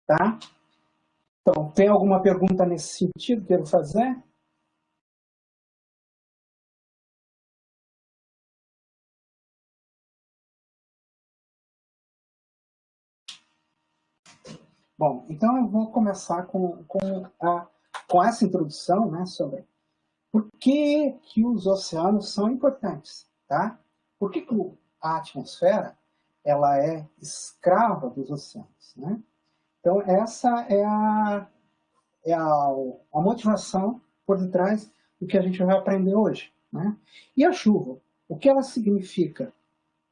tá? Então, tem alguma pergunta nesse sentido que eu quero fazer? Bom, então eu vou começar com essa introdução, né, sobre por que os oceanos são importantes, tá? Por que a atmosfera ela é escrava dos oceanos, né? Então essa é a motivação por detrás do que a gente vai aprender hoje, né? E a chuva, o que ela significa,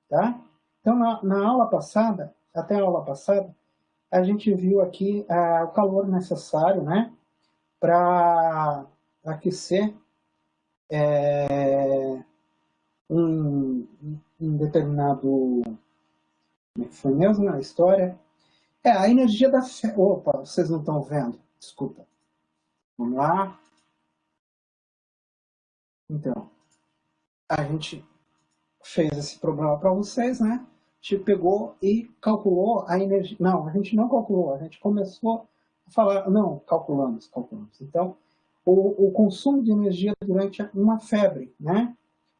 tá? Então na aula passada, até a aula passada, a gente viu aqui o calor necessário, né, para aquecer um, um determinado, como é que foi mesmo a história? A energia da fé. Opa, vocês não estão vendo? Desculpa. Vamos lá. Então, a gente fez esse problema para vocês, né? A gente pegou e calculou a energia. Não, a gente não calculou, a gente começou a falar. Não, calculamos. Então, o consumo de energia durante uma febre, né?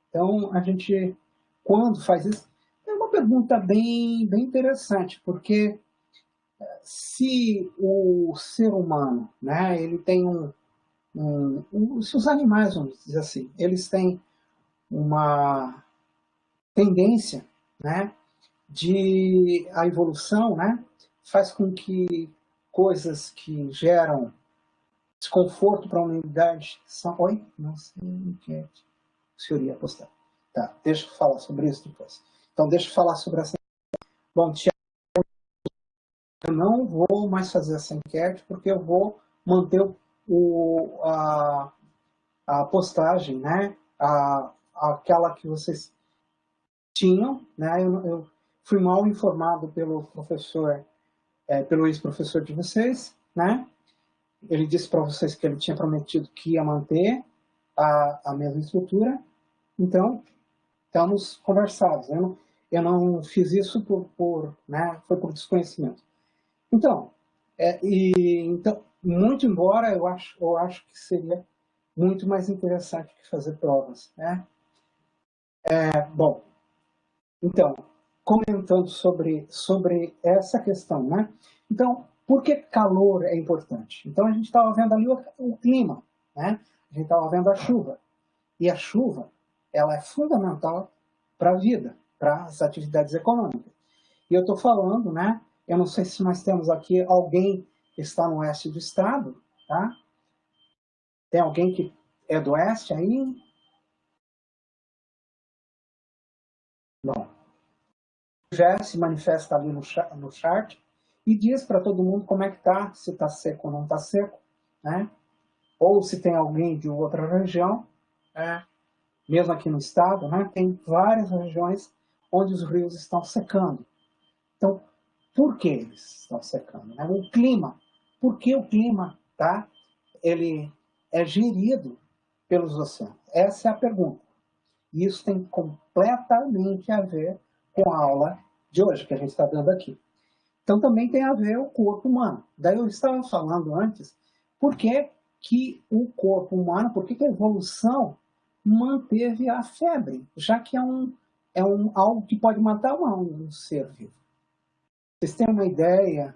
Então, a gente, quando faz isso, é uma pergunta bem interessante, porque se o ser humano, né, ele tem se os animais, vamos dizer assim, eles têm uma tendência, né, de a evolução, né, faz com que coisas que geram desconforto para a humanidade são... Oi? Não sei o que é. O senhor ia postar. Tá, deixa eu falar sobre isso depois. Então, deixa eu falar sobre essa... Bom, Tiago, eu não vou mais fazer essa enquete, porque eu vou manter a postagem, né? Aquela que vocês tinham, né? Eu fui mal informado pelo professor, pelo ex-professor de vocês, né? Ele disse para vocês que ele tinha prometido que ia manter a mesma estrutura. Então, estamos conversados. Eu não fiz isso né? Foi por desconhecimento. Então, então, muito embora eu acho que seria muito mais interessante que fazer provas, né? Bom, então, comentando sobre essa questão, né? Então, por que calor é importante? Então, a gente estava vendo ali o clima, né? A gente estava vendo a chuva. E a chuva, ela é fundamental para a vida, para as atividades econômicas. E eu estou falando, né? Eu não sei se nós temos aqui alguém que está no oeste do estado, tá? Tem alguém que é do oeste aí? Bom, já se manifesta ali no chat e diz para todo mundo como é que tá, se está seco ou não está seco, né? Ou se tem alguém de outra região, mesmo aqui no estado, né? Tem várias regiões onde os rios estão secando. Então, por que eles estão secando? Né? O clima. Por que o clima, tá? Ele é gerido pelos oceanos? Essa é a pergunta. E isso tem completamente a ver com a aula de hoje, que a gente está dando aqui. Então, também tem a ver o corpo humano. Daí eu estava falando antes, por que o corpo humano, por que a evolução manteve a febre, já que é algo que pode matar um ser vivo. Vocês têm uma ideia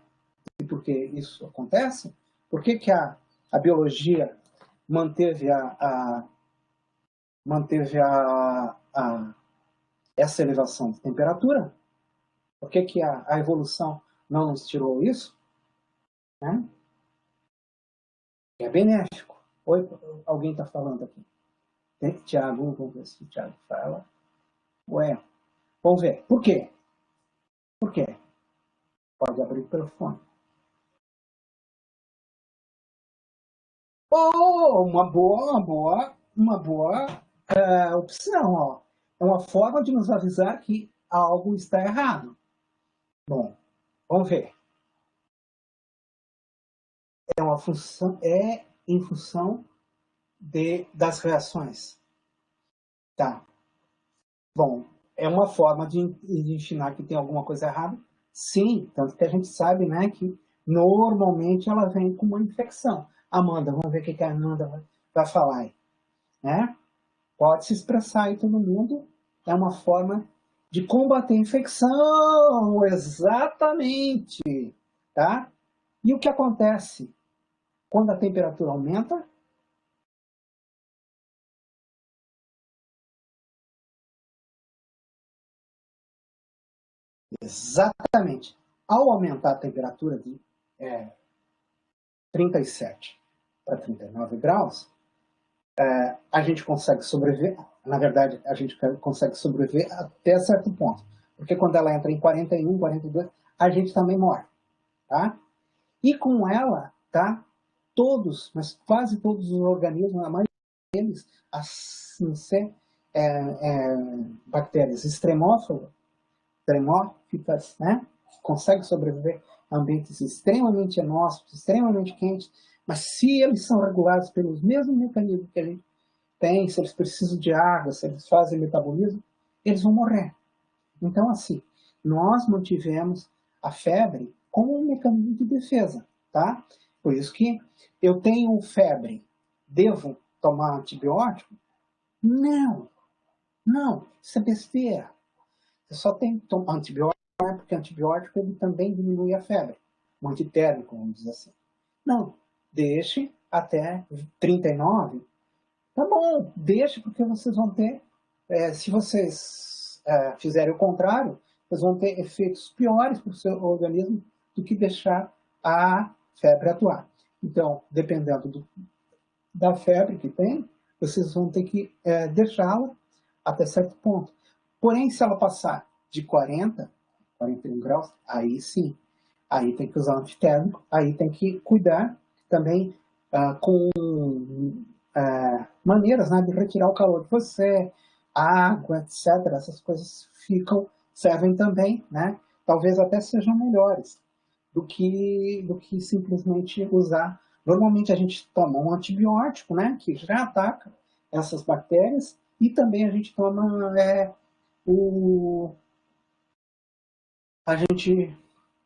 de por que isso acontece? Por que a biologia manteve essa elevação de temperatura? Por que a evolução não nos tirou isso? Né? É benéfico. Oi, alguém está falando aqui. Tiago, vamos ver se o Tiago fala. Ué, vamos ver. Por quê? Por quê? Pode abrir o telefone. Oh, uma boa opção, ó. É uma forma de nos avisar que algo está errado. Bom, vamos ver. É em função das reações. Tá. Bom, é uma forma de ensinar que tem alguma coisa errada? Sim, tanto que a gente sabe, né, que Normalmente ela vem com uma infecção. Amanda, vamos ver o que a Amanda vai falar aí, né? Pode se expressar aí todo mundo, é uma forma de combater a infecção, exatamente, tá? E o que acontece quando a temperatura aumenta? Exatamente. Ao aumentar a temperatura de 37 para 39 graus, a gente consegue sobreviver, na verdade, a gente consegue sobreviver até certo ponto. Porque quando ela entra em 41, 42, a gente também morre, tá? E com ela, tá? Todos, mas quase todos os organismos, a maioria deles, assim, ser bactérias extremófilas, né? Conseguem sobreviver a ambientes extremamente inóspitos, extremamente quentes, mas se eles são regulados pelos mesmos mecanismos que a gente tem, se eles precisam de água, se eles fazem metabolismo, eles vão morrer. Então, assim, nós mantivemos a febre como um mecanismo de defesa, tá? Por isso que eu tenho febre, devo tomar antibiótico? Não, não, isso é besteira. Você só tem que tomar antibiótico, porque antibiótico ele também diminui a febre. Um antitérmico, vamos dizer assim. Não, deixe até 39. Tá bom, deixe, porque vocês vão ter, se vocês fizerem o contrário, vocês vão ter efeitos piores para o seu organismo do que deixar a febre atuar. Então, dependendo da febre que tem, vocês vão ter que deixá-la até certo ponto. Porém, se ela passar de 40, 41 graus, aí sim, aí tem que usar um antitérmico, aí tem que cuidar também com maneiras, né, de retirar o calor de você, água, etc. Essas coisas servem também, né? Talvez até sejam melhores do que simplesmente usar. Normalmente a gente toma um antibiótico, né, que já ataca essas bactérias, e também a gente toma o a gente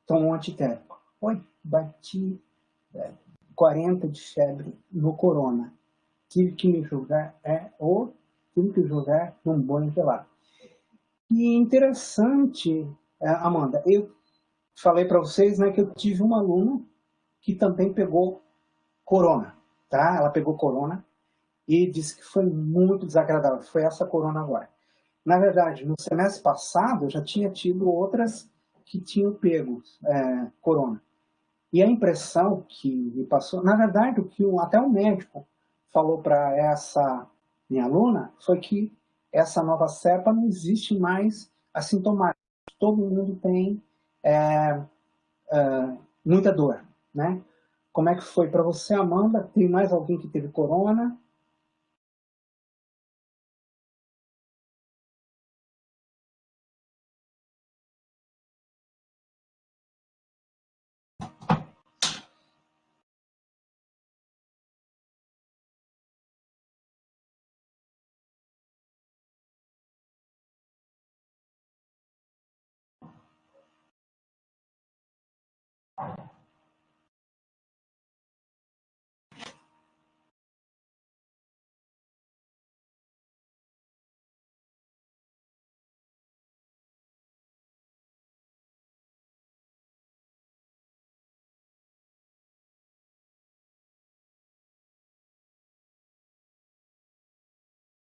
toma um antitérmico. Oi, bati 40 de febre no corona. Tive que me jogar, ou tive que jogar num banho gelado. E interessante, Amanda, eu falei para vocês, né, que eu tive uma aluna que também pegou corona, tá? Ela pegou corona e disse que foi muito desagradável. Foi essa corona agora. Na verdade, no semestre passado, eu já tinha tido outras que tinham pego corona. E a impressão que me passou, na verdade, o que até o médico falou para essa minha aluna foi que essa nova cepa não existe mais assintomática. Todo mundo tem muita dor, né? Como é que foi para você, Amanda? Tem mais alguém que teve corona?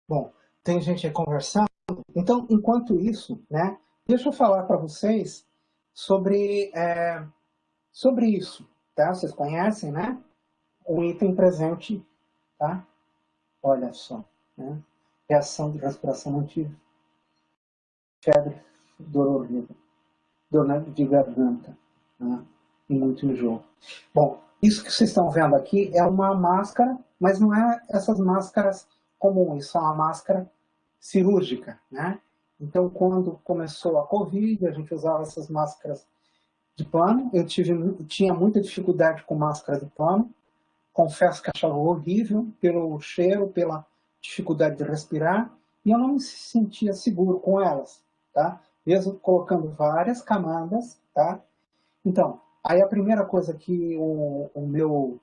Bom, tem gente aí conversando. Então, enquanto isso, né, deixa eu falar para vocês sobre, sobre isso, tá? Vocês conhecem, né? O item presente, tá? Olha só, né? Reação de respiração não tive, febre, dor horrível, dor de garganta, né? E muito enjoo. Bom, isso que vocês estão vendo aqui é uma máscara, mas não é essas máscaras comuns, isso é uma máscara cirúrgica, né? Então, quando começou a Covid, a gente usava essas máscaras de pano. Tinha muita dificuldade com máscara de pano. Confesso que achava horrível pelo cheiro, pela dificuldade de respirar, e eu não me sentia seguro com elas, tá? Mesmo colocando várias camadas, tá? Então, Aí a primeira coisa que o meu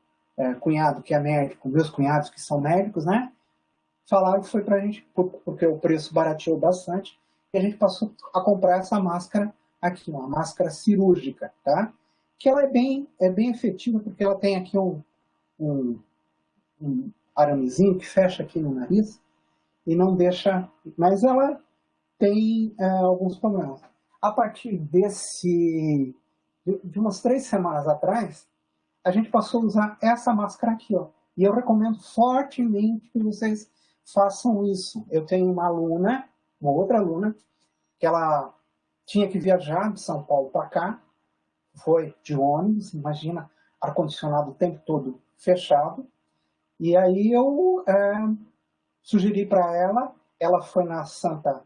cunhado, que é médico, meus cunhados que são médicos, né, falaram que foi para a gente, porque o preço barateou bastante, e a gente passou a comprar essa máscara aqui, uma máscara cirúrgica, tá? Que ela é bem efetiva, porque ela tem aqui um, um aramezinho que fecha aqui no nariz e não deixa, mas ela tem alguns problemas. A partir de umas 3 semanas atrás, a gente passou a usar essa máscara aqui, ó. E eu recomendo fortemente que vocês façam isso. Eu tenho uma aluna, uma outra aluna, que ela tinha que viajar de São Paulo para cá, foi de ônibus, imagina, ar-condicionado o tempo todo fechado. E aí eu sugeri para ela, ela foi na Santa,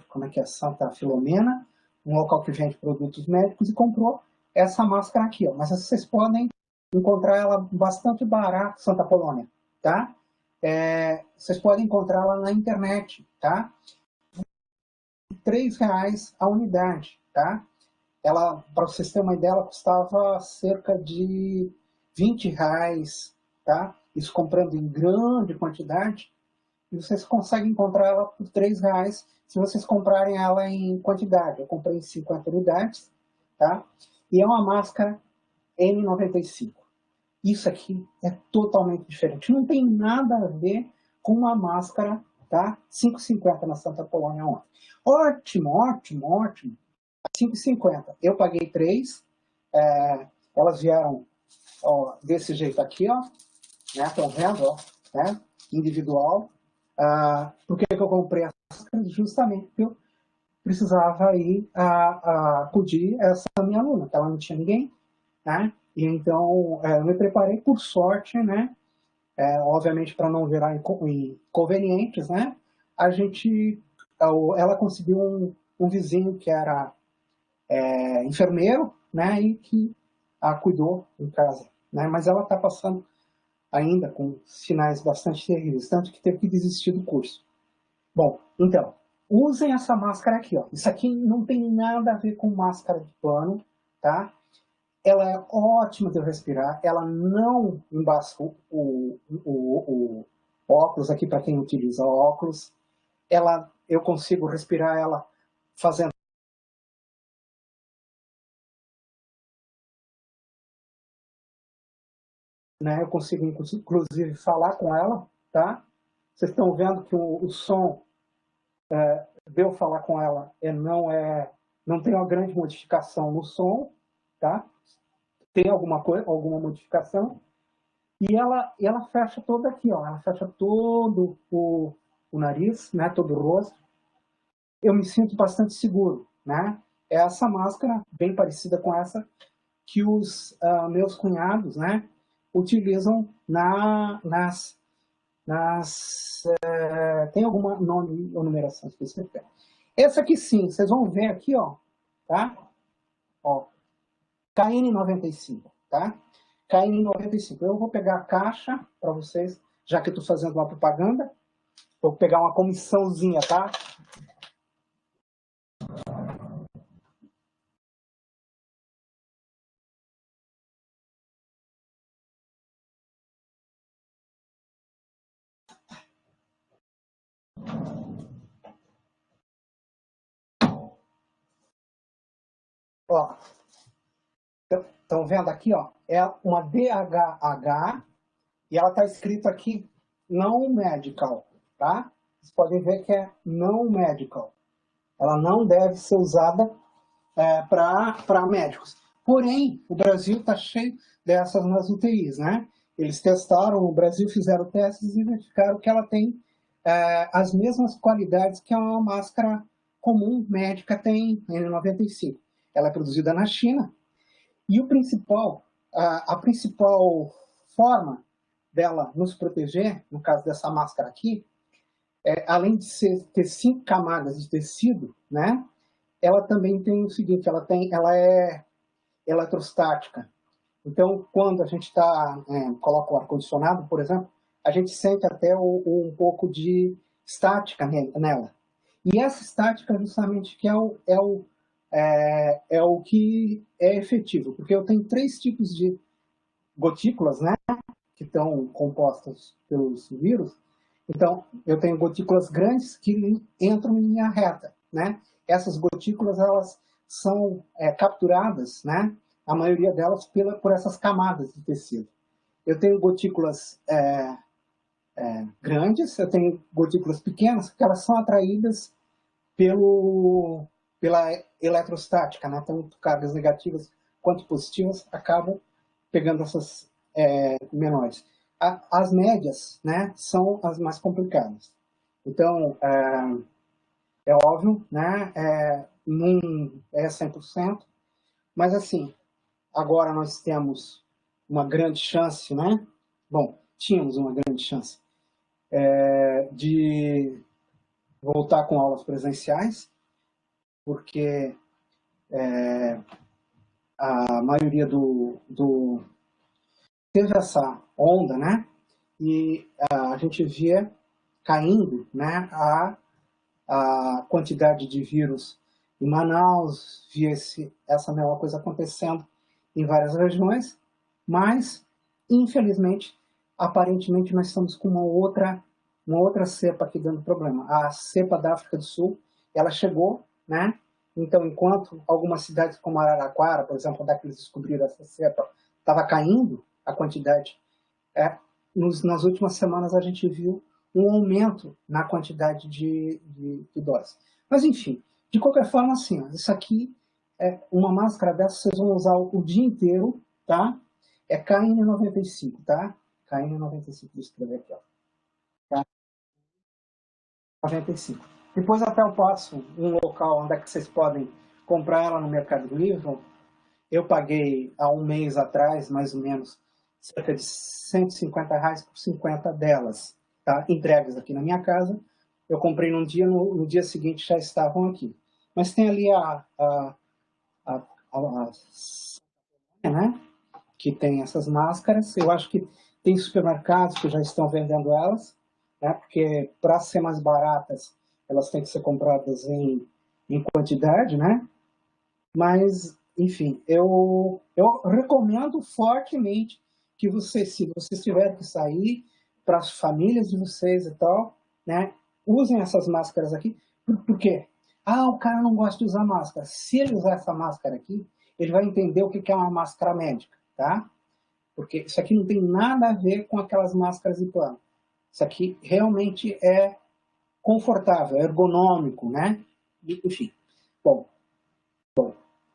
como é que é? Santa Filomena, um local que vende produtos médicos, e comprou essa máscara aqui, ó. Mas vocês podem encontrar ela bastante barata, Santa Polônia, tá? Vocês podem encontrá-la na internet, tá? R$ 3 a unidade, tá? Ela, para vocês terem uma ideia, ela custava cerca de R$ 20, tá? Isso comprando em grande quantidade, e vocês conseguem encontrar ela por R$ 3 se vocês comprarem ela em quantidade. Eu comprei em 50 unidades, tá? E é uma máscara N95. Isso aqui é totalmente diferente. Não tem nada a ver com uma máscara, tá? 5,50 na Santa Polônia ontem. Ótimo, ótimo, ótimo. 5,50. Eu paguei 3. Elas vieram desse jeito aqui, ó. Né? Estão vendo? Ó, né? Individual. Por que eu comprei essa máscara? Justamente porque eu precisava ir acudir essa minha aluna, que ela não tinha ninguém, né? E então eu me preparei por sorte, né? Obviamente para não virar inconvenientes, né? Ela conseguiu um vizinho que era enfermeiro, né? E que a cuidou em casa, né? Mas ela está passando ainda com sinais bastante terríveis, tanto que teve que desistir do curso. Bom, então, usem essa máscara aqui, ó. Isso aqui não tem nada a ver com máscara de pano, tá? Ela é ótima de respirar, ela não embaça o óculos aqui para quem utiliza óculos. Eu consigo respirar ela fazendo, né? Eu consigo inclusive falar com ela, tá? Vocês estão vendo que o som de eu falar com ela não tem uma grande modificação no som, tá? Tem alguma modificação, e ela fecha toda aqui, ó. Ela fecha todo o nariz, né? Todo o rosto. Eu me sinto bastante seguro, né? É essa máscara, bem parecida com essa que os meus cunhados, né? Utilizam tem alguma nome ou numeração específica? Essa aqui sim, vocês vão ver aqui, ó, tá? Ó, KN95, tá? KN95. Eu vou pegar a caixa para vocês, já que eu estou fazendo uma propaganda. Vou pegar uma comissãozinha, tá? Ó, estão vendo aqui, ó? É uma DHH e ela está escrito aqui não medical, tá? Vocês podem ver que é não medical. Ela não deve ser usada para médicos. Porém, o Brasil está cheio dessas nas UTIs, né? Eles testaram, no Brasil fizeram testes e verificaram que ela tem as mesmas qualidades que uma máscara comum médica tem, N95. Ela é produzida na China. E a principal forma dela nos proteger, no caso dessa máscara aqui, além de ter 5 camadas de tecido, né? Ela também tem o seguinte, ela é eletrostática. Então, quando a gente coloca o ar-condicionado, por exemplo, a gente sente até um pouco de estática nela. E essa estática, justamente, que é o que é efetivo, porque eu tenho 3 tipos de gotículas, né, que estão compostas pelos vírus. Então, eu tenho gotículas grandes que entram em linha reta, né? Essas gotículas, elas são capturadas, né? A maioria delas por essas camadas de tecido. Eu tenho gotículas grandes, eu tenho gotículas pequenas, que elas são atraídas pela eletrostática, né? Tanto cargas negativas quanto positivas acabam pegando essas menores. As médias, né, são as mais complicadas. Então, é óbvio, né, não é 100%, mas assim, agora nós temos uma grande chance, né? Bom, tínhamos uma grande chance de voltar com aulas presenciais, porque a maioria teve essa onda, né? E a gente via caindo, né, a quantidade de vírus em Manaus, via essa mesma coisa acontecendo em várias regiões, mas, infelizmente, aparentemente nós estamos com uma outra cepa aqui dando problema. A cepa da África do Sul, ela chegou, né? Então, enquanto algumas cidades como Araraquara, por exemplo, onde eles descobriram essa cepa, estava caindo a quantidade, nas últimas semanas a gente viu um aumento na quantidade de doses. Mas, enfim, de qualquer forma, assim, ó, isso aqui é uma máscara dessa, vocês vão usar o dia inteiro, tá? É KN95, tá? KN95, vou escrever aqui, ó. Tá? 95. Depois até eu passo um local onde é que vocês podem comprar ela no Mercado Livre. Eu paguei há um mês atrás, mais ou menos, cerca de R$ 150 por 50 delas, tá? Entregues aqui na minha casa. Eu comprei num dia, no dia seguinte já estavam aqui. Mas tem ali né, que tem essas máscaras. Eu acho que tem supermercados que já estão vendendo elas, né, porque para ser mais baratas, elas têm que ser compradas em quantidade, né? Mas, enfim, eu recomendo fortemente que vocês, se vocês tiverem que sair para as famílias de vocês e tal, né, usem essas máscaras aqui. Por quê? Ah, o cara não gosta de usar máscara. Se ele usar essa máscara aqui, ele vai entender o que é uma máscara médica, tá? Porque isso aqui não tem nada a ver com aquelas máscaras de pano. Isso aqui realmente é confortável, ergonômico, né? Enfim. Bom,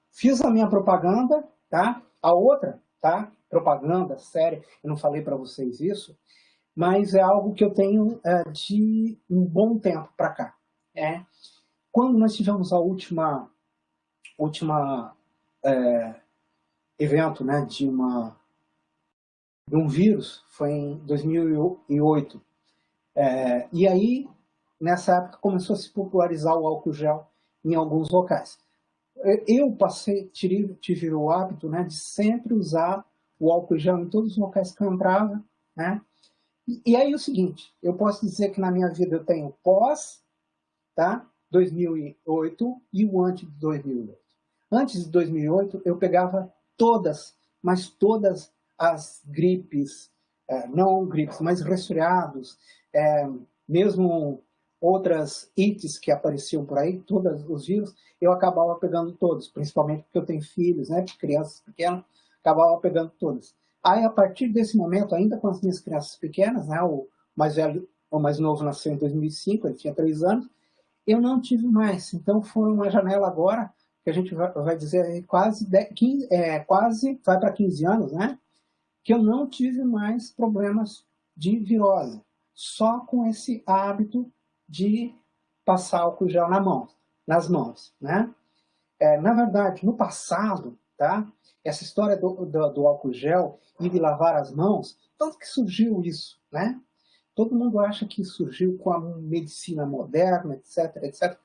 fiz a minha propaganda, tá? A outra, tá? Propaganda séria, eu não falei para vocês isso, mas é algo que eu tenho de um bom tempo para cá. Quando nós tivemos a última evento, né, de um vírus, foi em 2008. E aí, nessa época, começou a se popularizar o álcool gel em alguns locais. Eu tive o hábito, né, de sempre usar o álcool gel em todos os locais que eu entrava, né? E aí é o seguinte, eu posso dizer que na minha vida eu tenho pós, tá? 2008 e o antes de 2008. Antes de 2008 eu pegava todas, mas todas as gripes, não gripes, mas resfriados, mesmo outras ites que apareciam por aí, todos os vírus, eu acabava pegando todos, principalmente porque eu tenho filhos, né, crianças pequenas, acabava pegando todas. Aí, a partir desse momento, ainda com as minhas crianças pequenas, né, o mais novo nasceu em 2005, ele tinha 3 anos, eu não tive mais. Então, foi uma janela agora, que a gente vai dizer quase vai para 15 anos, né, que eu não tive mais problemas de virose, só com esse hábito de passar álcool gel nas mãos, né? Na verdade, no passado, tá? Essa história do álcool gel e de lavar as mãos, tanto que surgiu isso, né? Todo mundo acha que surgiu com a medicina moderna, etc, etc.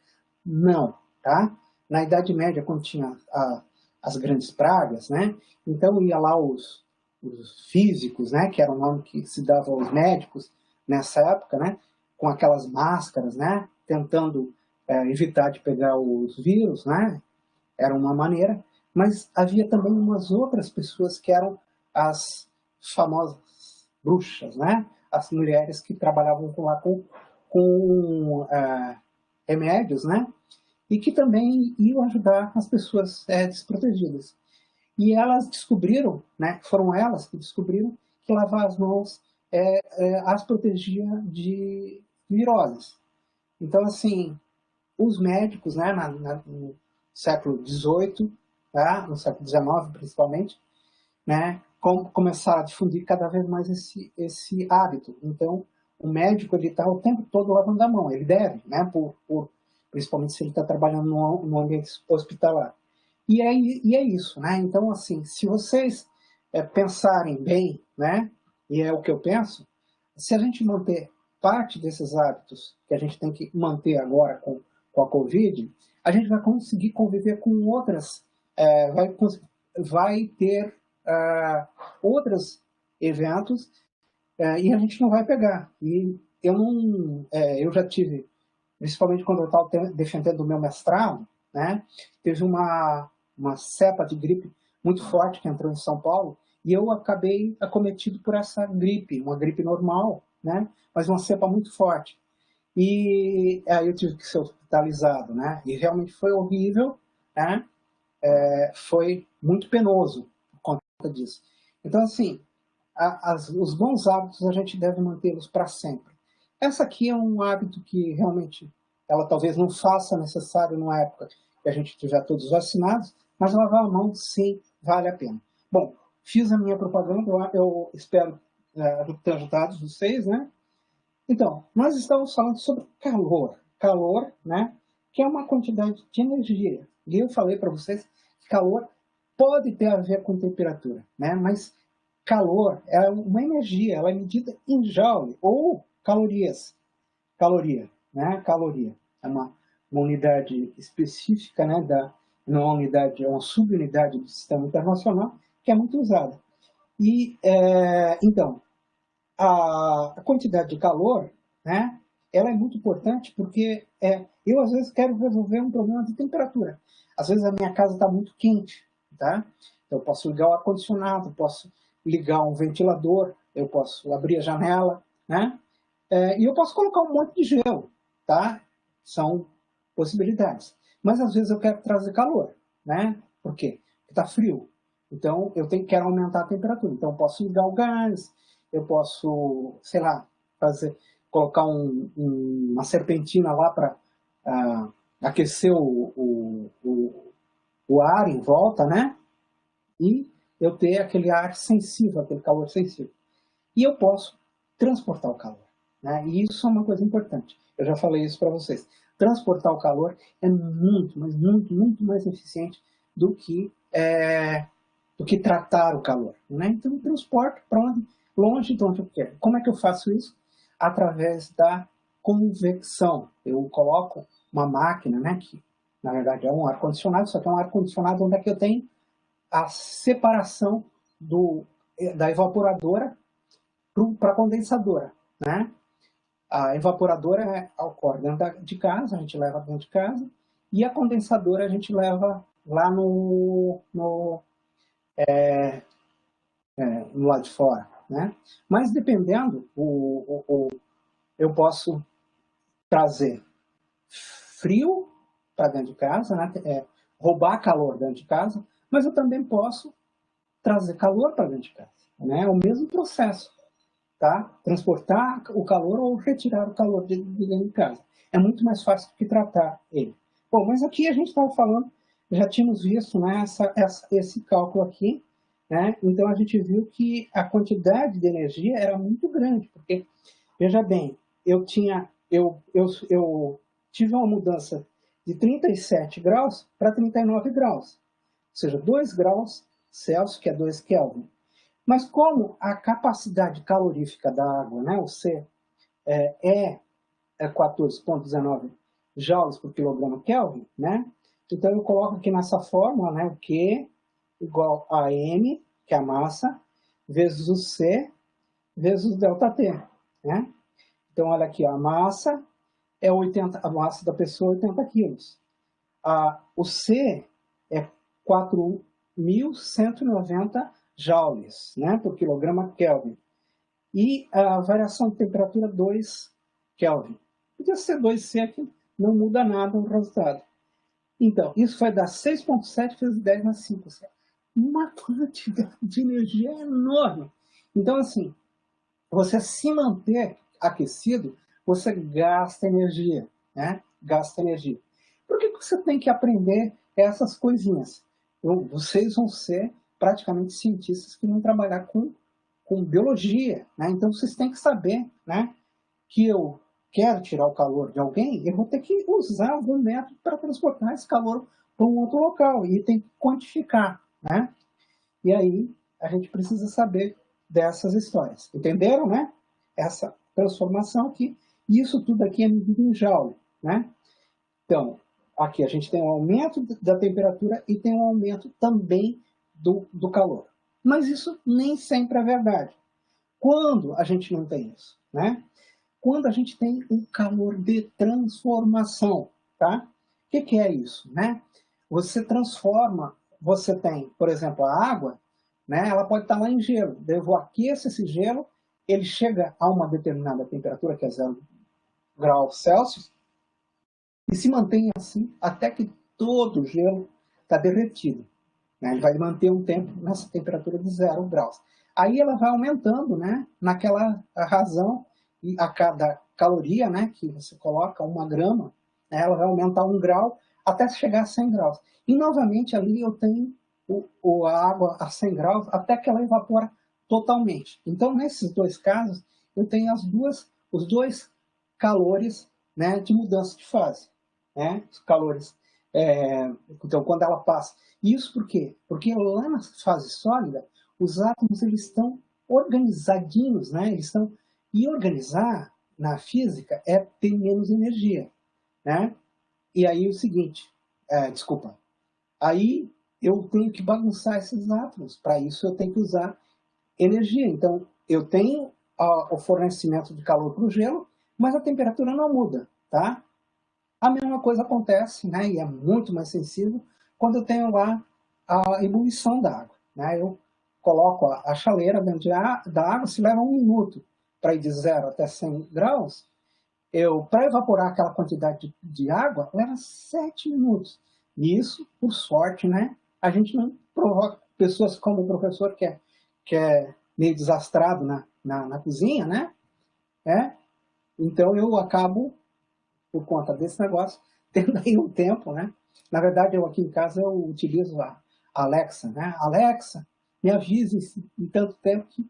Não, tá? Na Idade Média, quando tinha as grandes pragas, né? Então ia lá os físicos, né? Que era o nome que se dava aos médicos nessa época, né? Com aquelas máscaras, né? Tentando evitar de pegar os vírus, né? era uma maneira, mas havia também umas outras pessoas que eram as famosas bruxas, né? As mulheres que trabalhavam lá com remédios, né? E que também iam ajudar as pessoas desprotegidas. E elas descobriram, né? Foram elas que descobriram que lavar as mãos as protegia de viroses. Então, assim, os médicos, né, no século XVIII, tá? No século XIX principalmente, né, começaram a difundir cada vez mais esse hábito. Então, o médico ele está o tempo todo lavando a mão, ele deve, né, principalmente se ele está trabalhando no ambiente hospitalar. E é isso, né? Então, assim, se vocês pensarem bem, né, e é o que eu penso, se a gente manter parte desses hábitos que a gente tem que manter agora com a Covid, a gente vai conseguir conviver com outras, vai ter outros eventos e a gente não vai pegar. E eu já tive, principalmente quando eu estava defendendo o meu mestrado, né, teve uma cepa de gripe muito forte que entrou em São Paulo e eu acabei acometido por essa gripe, uma gripe normal, né, mas uma cepa muito forte. E aí eu tive que ser hospitalizado, né, e realmente foi horrível, né, foi muito penoso por conta disso. Então, assim, os bons hábitos a gente deve mantê-los para sempre. Essa aqui é um hábito que realmente ela talvez não faça necessário numa época que a gente estiver todos vacinados, mas lavar a mão sim vale a pena. Bom, fiz a minha propaganda, eu espero ter ajudado vocês, né? Então, nós estamos falando sobre calor, né? Que é uma quantidade de energia. E eu falei para vocês que calor pode ter a ver com temperatura, né? Mas calor é uma energia, ela é medida em joule ou calorias. Caloria, né? Caloria é uma unidade específica, né? Não é uma unidade, é uma subunidade do sistema internacional que é muito usada. E então a quantidade de calor, né? Ela é muito importante porque eu às vezes quero resolver um problema de temperatura. Às vezes a minha casa está muito quente, tá? Então eu posso ligar o ar-condicionado, posso ligar um ventilador, eu posso abrir a janela, né? E eu posso colocar um monte de gelo, tá? São possibilidades. Mas às vezes eu quero trazer calor, né? Por quê? Porque está frio. Então eu quero aumentar a temperatura. Então eu posso ligar o gás, eu posso, sei lá, colocar uma serpentina lá para aquecer o ar em volta, né? E eu ter aquele ar sensível, aquele calor sensível. E eu posso transportar o calor, né? E isso é uma coisa importante. Eu já falei isso para vocês. Transportar o calor é muito, mas muito, muito mais eficiente do que tratar o calor, né? Então eu transporto para onde? Longe de onde eu quero. Como é que eu faço isso? Através da convecção. Eu coloco uma máquina, né, que na verdade é um ar-condicionado, só que é um ar-condicionado onde é que eu tenho a separação da evaporadora para a condensadora, né? A evaporadora ocorre dentro de casa, a gente leva dentro de casa, e a condensadora a gente leva lá no lado de fora, né? Mas dependendo, eu posso trazer frio para dentro de casa, né? Roubar calor dentro de casa, mas eu também posso trazer calor para dentro de casa, né? É o mesmo processo, tá? Transportar o calor ou retirar o calor de dentro de casa. É muito mais fácil do que tratar ele. Bom, mas aqui a gente estava falando, já tínhamos visto, né, esse cálculo aqui, né? Então a gente viu que a quantidade de energia era muito grande, porque, veja bem, eu tive uma mudança de 37 graus para 39 graus, ou seja, 2 graus Celsius, que é 2 Kelvin. Mas como a capacidade calorífica da água, né, o C, é 14,19 joules por quilograma Kelvin, né? Então eu coloco aqui nessa fórmula, né, o Q igual a M, que é a massa, vezes o C, vezes o ΔT, né? Então olha aqui, ó, a massa a massa da pessoa é 80 quilos. O C é 4.190 joules, né, por quilograma Kelvin. E a variação de temperatura 2 Kelvin. Podia ser 2C, que não muda nada o resultado. Então, isso vai dar 6,7 vezes 10 na 5. Uma quantidade de energia enorme. Então, assim, você se manter aquecido, você gasta energia, né? Gasta energia. Por que você tem que aprender essas coisinhas? Vocês vão ser praticamente cientistas que vão trabalhar com biologia, né? Então vocês têm que saber, né, que eu quero tirar o calor de alguém, eu vou ter que usar algum método para transportar esse calor para um outro local e tem que quantificar, né? E aí a gente precisa saber dessas histórias. Entenderam, né? Essa transformação aqui. Isso tudo aqui é medido em joule, né? Então, aqui a gente tem um aumento da temperatura e tem um aumento também do calor. Mas isso nem sempre é verdade. Quando a gente não tem isso, né? Quando a gente tem um calor de transformação, tá? O que é isso, né? Você transforma, você tem, por exemplo, a água, né? Ela pode estar lá em gelo. Eu vou aquecer esse gelo, ele chega a uma determinada temperatura, que é 0 graus Celsius, e se mantém assim até que todo o gelo está derretido, né? Ele vai manter um tempo nessa temperatura de 0 graus. Aí ela vai aumentando, né? Naquela razão, e a cada caloria, né, que você coloca, 1 grama, né, ela vai aumentar 1 grau até chegar a 100 graus. E novamente ali eu tenho a água a 100 graus até que ela evapora totalmente. Então nesses dois casos eu tenho os dois calores, né, de mudança de fase, né, os calores. Então quando ela passa, isso por quê? Porque lá na fase sólida os átomos eles estão organizadinhos, né, eles estão. E organizar na física é ter menos energia, né? E aí o seguinte, desculpa, aí eu tenho que bagunçar esses átomos. Para isso eu tenho que usar energia. Então eu tenho o fornecimento de calor para o gelo, mas a temperatura não muda, tá? A mesma coisa acontece, né? E é muito mais sensível quando eu tenho lá a ebulição da água, né? Eu coloco a chaleira dentro da água, se leva 1 minuto para ir de 0 até 100 graus, para evaporar aquela quantidade de água, leva 7 minutos. E isso, por sorte, né, a gente não provoca pessoas como o professor que é meio desastrado na cozinha, né? Então eu acabo, por conta desse negócio, tendo aí um tempo, né? Na verdade, eu aqui em casa eu utilizo a Alexa, né? Alexa, me avise em tanto tempo que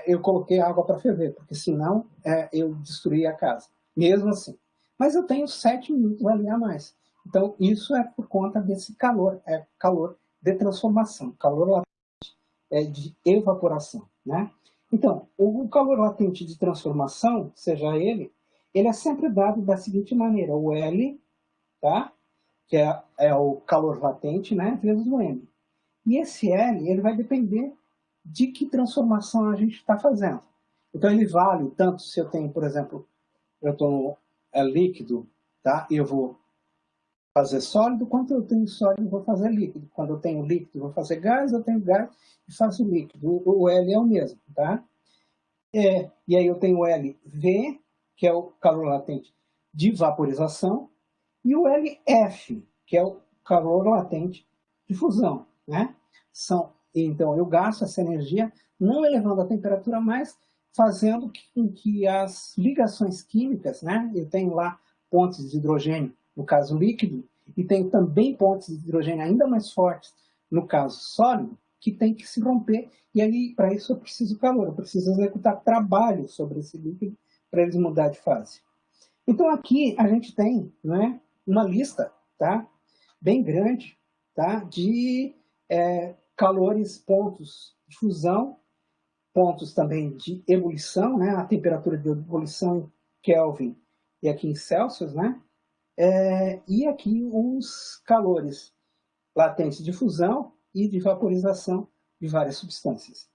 eu coloquei água para ferver, porque senão eu destruí a casa, mesmo assim. Mas eu tenho 7 minutos ali a mais. Então, isso é por conta desse calor, calor de transformação, calor de evaporação, né? Então, o calor latente de transformação, seja ele é sempre dado da seguinte maneira, o L, tá? Que é o calor latente, né? Vezes o M. E esse L, ele vai depender de que transformação a gente está fazendo. Então ele vale tanto se eu tenho, por exemplo, eu estou líquido, tá? E eu vou fazer sólido, quanto eu tenho sólido, eu vou fazer líquido. Quando eu tenho líquido, eu vou fazer gás, eu tenho gás e faço líquido. O L é o mesmo, tá? E aí eu tenho o LV, que é o calor latente de vaporização, e o LF, que é o calor latente de fusão, né? Então eu gasto essa energia não elevando a temperatura, mas fazendo com que as ligações químicas, né? Eu tenho lá pontes de hidrogênio, no caso líquido, e tenho também pontes de hidrogênio ainda mais fortes, no caso sólido, que tem que se romper. E aí, para isso, eu preciso calor, eu preciso executar trabalho sobre esse líquido para eles mudar de fase. Então, aqui a gente tem, né, uma lista, tá, bem grande, tá, de calores, pontos de fusão, pontos também de ebulição, né, a temperatura de ebulição em Kelvin e aqui em Celsius, né, e aqui os calores latentes de fusão e de vaporização de várias substâncias.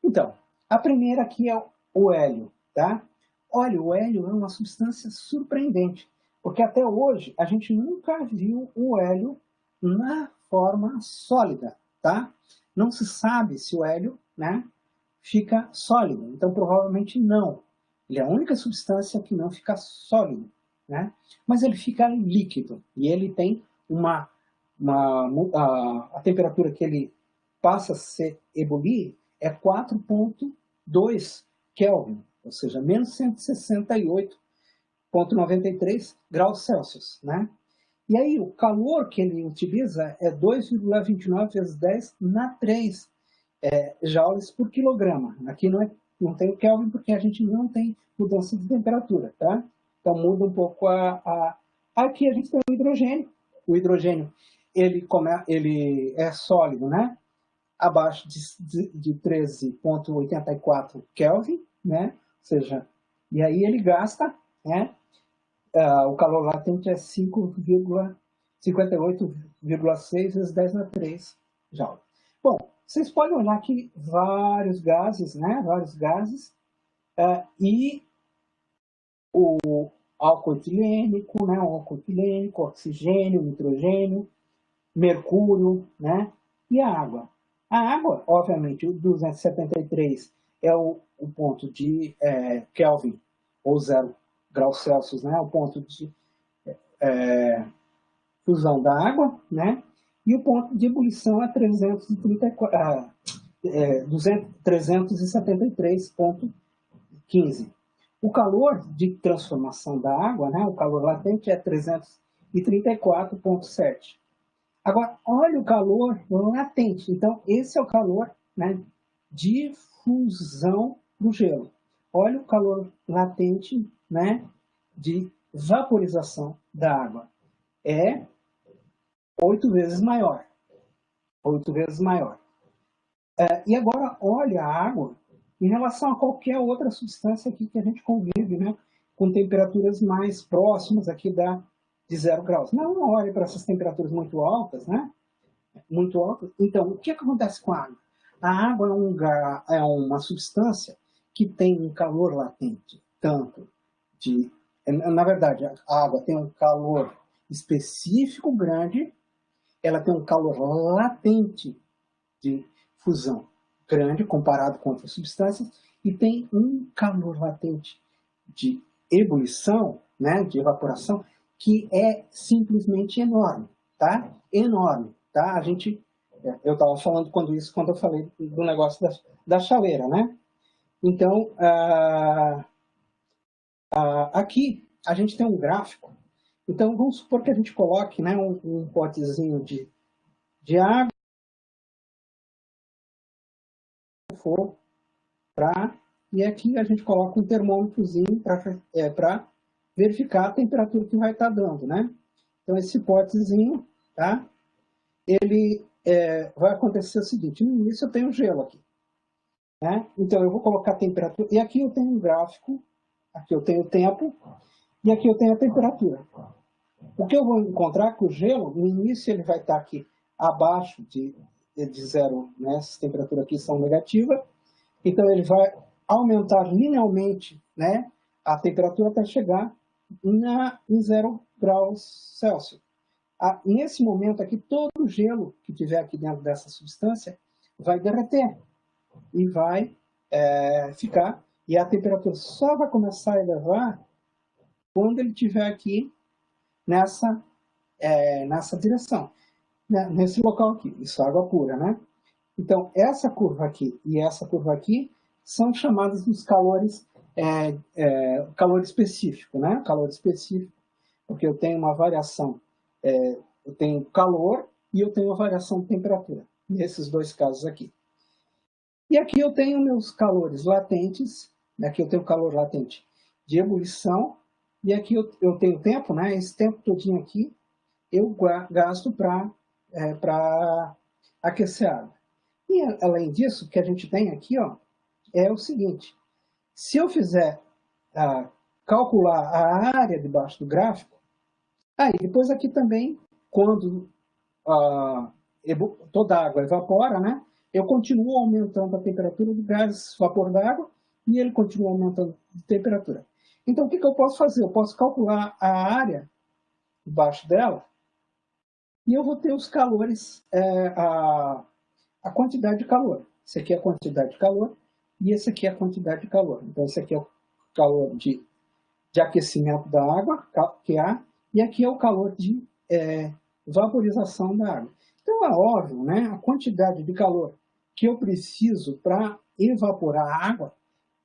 Então, a primeira aqui é o hélio, tá? Olha, o hélio é uma substância surpreendente, porque até hoje a gente nunca viu o hélio na forma sólida, tá? Não se sabe se o hélio, né, fica sólido, então provavelmente não. Ele é a única substância que não fica sólido, né? Mas ele fica líquido e ele tem a temperatura que ele passa a se ebulir é 4,2 Kelvin, ou seja, menos 168,93 graus Celsius, né? E aí o calor que ele utiliza é 2,29 vezes 10 na 3 joules por quilograma. Aqui não tem o Kelvin porque a gente não tem mudança de temperatura, tá? Então muda um pouco Aqui a gente tem o hidrogênio. O hidrogênio, ele é sólido, né? Abaixo de 13,84 Kelvin, né? Ou seja, e aí ele gasta, né? O calor latente é 58,6 vezes 10 na 3 joules. Bom, vocês podem olhar aqui vários gases, né? Vários gases. E o álcool etilênico, né? O álcool etilênico, oxigênio, nitrogênio, mercúrio, né? E a água. A água, obviamente, o 273 é o ponto de Kelvin, ou 0 graus Celsius, né? O ponto de fusão da água, né? E o ponto de ebulição é 373,15. O calor de transformação da água, né? O calor latente é 334,7. Agora, olha o calor latente. Então, esse é o calor, né, de fusão do gelo. Olha o calor latente, né, de vaporização da água. É 8 vezes maior. 8 vezes maior. E agora, olha a água em relação a qualquer outra substância aqui que a gente convive, né, com temperaturas mais próximas aqui de 0 graus. Não olhe para essas temperaturas muito altas, né? Muito altas. Então, o que acontece com a água? A água é uma substância que tem um calor latente, tanto de... Na verdade, a água tem um calor específico grande, ela tem um calor latente de fusão grande, comparado com outras substâncias, e tem um calor latente de ebulição, né, de evaporação, que é simplesmente enorme, tá? Enorme, tá? Eu estava falando quando eu falei do negócio da chaleira, né? Então, aqui a gente tem um gráfico. Então, vamos supor que a gente coloque, né, um potezinho de água, e aqui a gente coloca um termômetrozinho para verificar a temperatura que vai estar dando, né? Então, esse potezinho, tá? Ele vai acontecer o seguinte: no início eu tenho gelo aqui, né? Então, eu vou colocar a temperatura, e aqui eu tenho um gráfico, aqui eu tenho o tempo, e aqui eu tenho a temperatura. O que eu vou encontrar é que o gelo, no início, ele vai estar aqui abaixo de 0, né? Essas temperaturas aqui são negativas, então ele vai aumentar linearmente, né, a temperatura até chegar em 0 graus Celsius. Nesse momento aqui, todo o gelo que tiver aqui dentro dessa substância vai derreter e vai ficar, e a temperatura só vai começar a elevar quando ele estiver aqui nessa direção, né, nesse local aqui. Isso é água pura, né? Então, essa curva aqui e essa curva aqui são chamadas dos calores, calor específico, né? Calor específico, porque eu tenho uma variação, eu tenho calor e eu tenho uma variação de temperatura, nesses dois casos aqui. E aqui eu tenho meus calores latentes, aqui eu tenho calor latente de ebulição, e aqui eu tenho tempo, né? Esse tempo todinho aqui eu gasto para aquecer a água. E além disso, o que a gente tem aqui, ó, é o seguinte: se eu fizer calcular a área debaixo do gráfico, depois aqui também, quando toda a água evapora, né, eu continuo aumentando a temperatura do gás vapor d'água e ele continua aumentando a temperatura. Então, o que eu posso fazer? Eu posso calcular a área debaixo dela e eu vou ter os calores, a quantidade de calor. Esse aqui é a quantidade de calor e esse aqui é a quantidade de calor. Então, esse aqui é o calor de aquecimento da água, QA, e aqui é o calor de vaporização da água. Então, é óbvio, né, a quantidade de calor que eu preciso para evaporar a água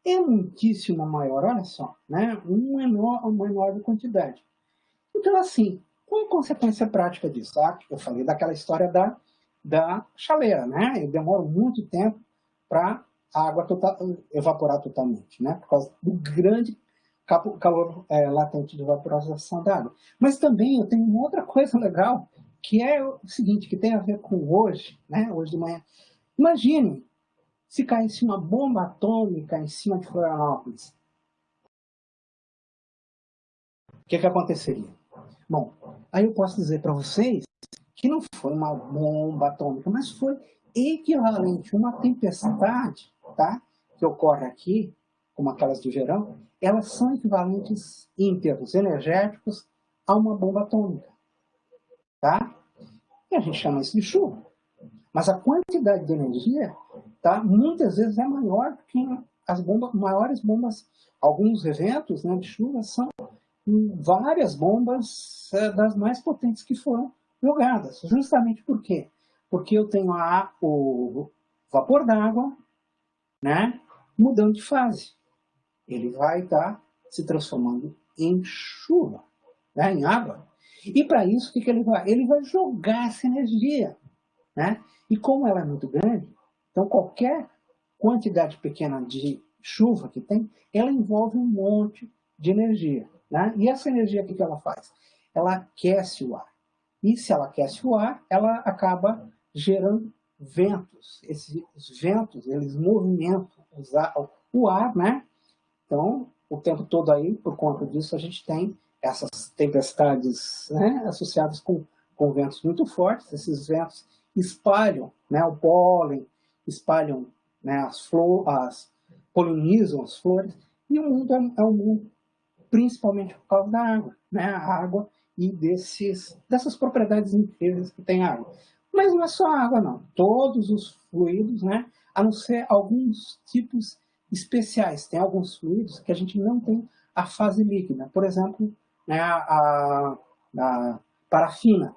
é muitíssimo maior, olha só, né, uma enorme quantidade. Então, assim, qual a consequência prática disso? Eu falei daquela história da chaleira, né? Eu demoro muito tempo para a água evaporar totalmente, né? Por causa do grande calor latente de vaporização da água. Mas também eu tenho uma outra coisa legal, que é o seguinte, que tem a ver com hoje, né? Hoje de manhã. Imagine se caísse uma bomba atômica em cima de Florianópolis. O que aconteceria? Bom, aí eu posso dizer para vocês que não foi uma bomba atômica, mas foi equivalente a uma tempestade, tá? Que ocorre aqui, como aquelas do verão, elas são equivalentes em termos energéticos a uma bomba atômica, tá? E a gente chama isso de chuva. Mas a quantidade de energia, tá? Muitas vezes é maior do que as maiores bombas. Alguns eventos, né, de chuva são várias bombas das mais potentes que foram jogadas. Justamente por quê? Porque eu tenho o vapor d'água, né, mudando de fase. Ele vai estar se transformando em chuva, né, em água. E para isso, o que ele vai? Ele vai jogar essa energia. Né? E como ela é muito grande, então qualquer quantidade pequena de chuva que tem, ela envolve um monte de energia. Né? E essa energia, o que ela faz? Ela aquece o ar. E se ela aquece o ar, ela acaba gerando ventos. Esses ventos, eles movimentam o ar, né? Então, o tempo todo aí, por conta disso, a gente tem essas tempestades, né, associadas com ventos muito fortes. Esses ventos espalham, né, o pólen, espalham, né, polinizam as flores, e o mundo é um mundo principalmente por causa da água, né, a água e dessas propriedades incríveis que tem a água. Mas não é só a água, não. Todos os fluidos, né, a não ser alguns tipos especiais. Tem alguns fluidos que a gente não tem a fase líquida. Por exemplo, né, a parafina.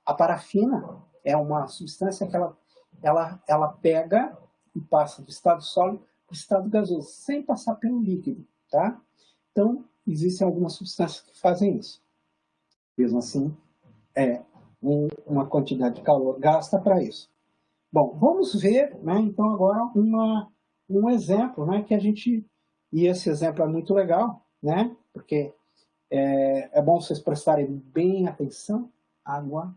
A parafina é uma substância que ela pega e passa do estado sólido para o estado gasoso, sem passar pelo líquido. Tá? Então, existem algumas substâncias que fazem isso. Mesmo assim, é uma quantidade de calor gasta para isso. Bom, vamos ver, né, então, agora um exemplo, né, que a gente... E esse exemplo é muito legal, né, porque é bom vocês prestarem bem atenção. Água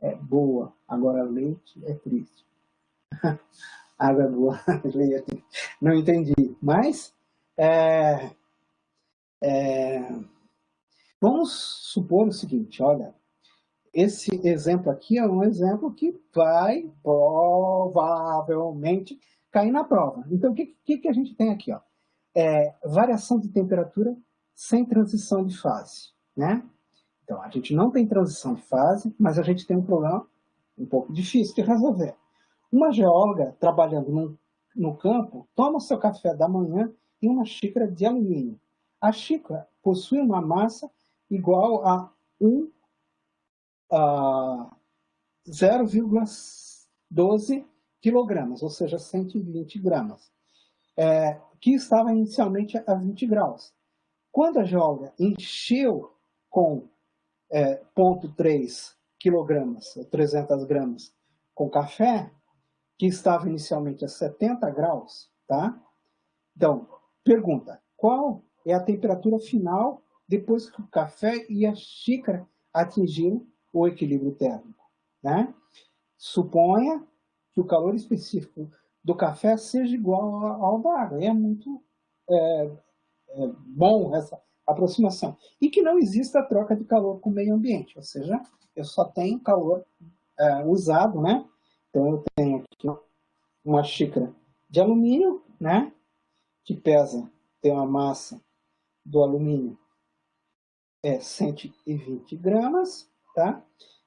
é boa, agora leite é triste. Água é boa, leite é triste. Não entendi, mas vamos supor o seguinte, olha, esse exemplo aqui é um exemplo que vai provavelmente cair na prova. Então, o que a gente tem aqui? Ó? Variação de temperatura sem transição de fase. Né? Então, a gente não tem transição de fase, mas a gente tem um problema um pouco difícil de resolver. Uma geóloga trabalhando no campo toma seu café da manhã em uma xícara de alumínio. A xícara possui uma massa igual a 0,12 quilogramas, ou seja, 120 gramas, que estava inicialmente a 20 graus. Quando a geóloga encheu com 0,3 quilogramas, 300 gramas, com café, que estava inicialmente a 70 graus, tá? Então, pergunta, qual é a temperatura final depois que o café e a xícara atingiram o equilíbrio térmico? Né? Suponha que o calor específico do café seja igual ao da água. É muito bom essa aproximação. E que não exista troca de calor com o meio ambiente, ou seja, eu só tenho calor usado, né? Então eu tenho aqui uma xícara de alumínio, né? Que tem uma massa do alumínio 120 gramas, tá?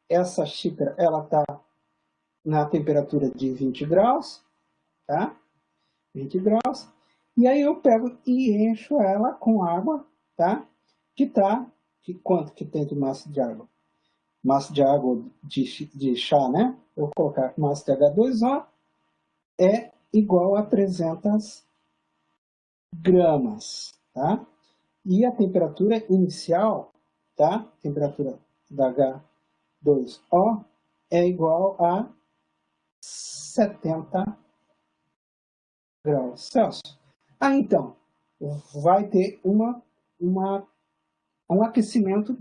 essa xícara, ela está na temperatura de 20 graus, tá? 20 graus. E aí eu pego e encho ela com água, tá? Quanto que tem de massa de água? Massa de água de chá, né? Eu vou colocar massa de H2O é igual a 300 gramas, tá? E a temperatura inicial, tá? Temperatura da H2O é igual a 70 graus Celsius. Então, vai ter um aquecimento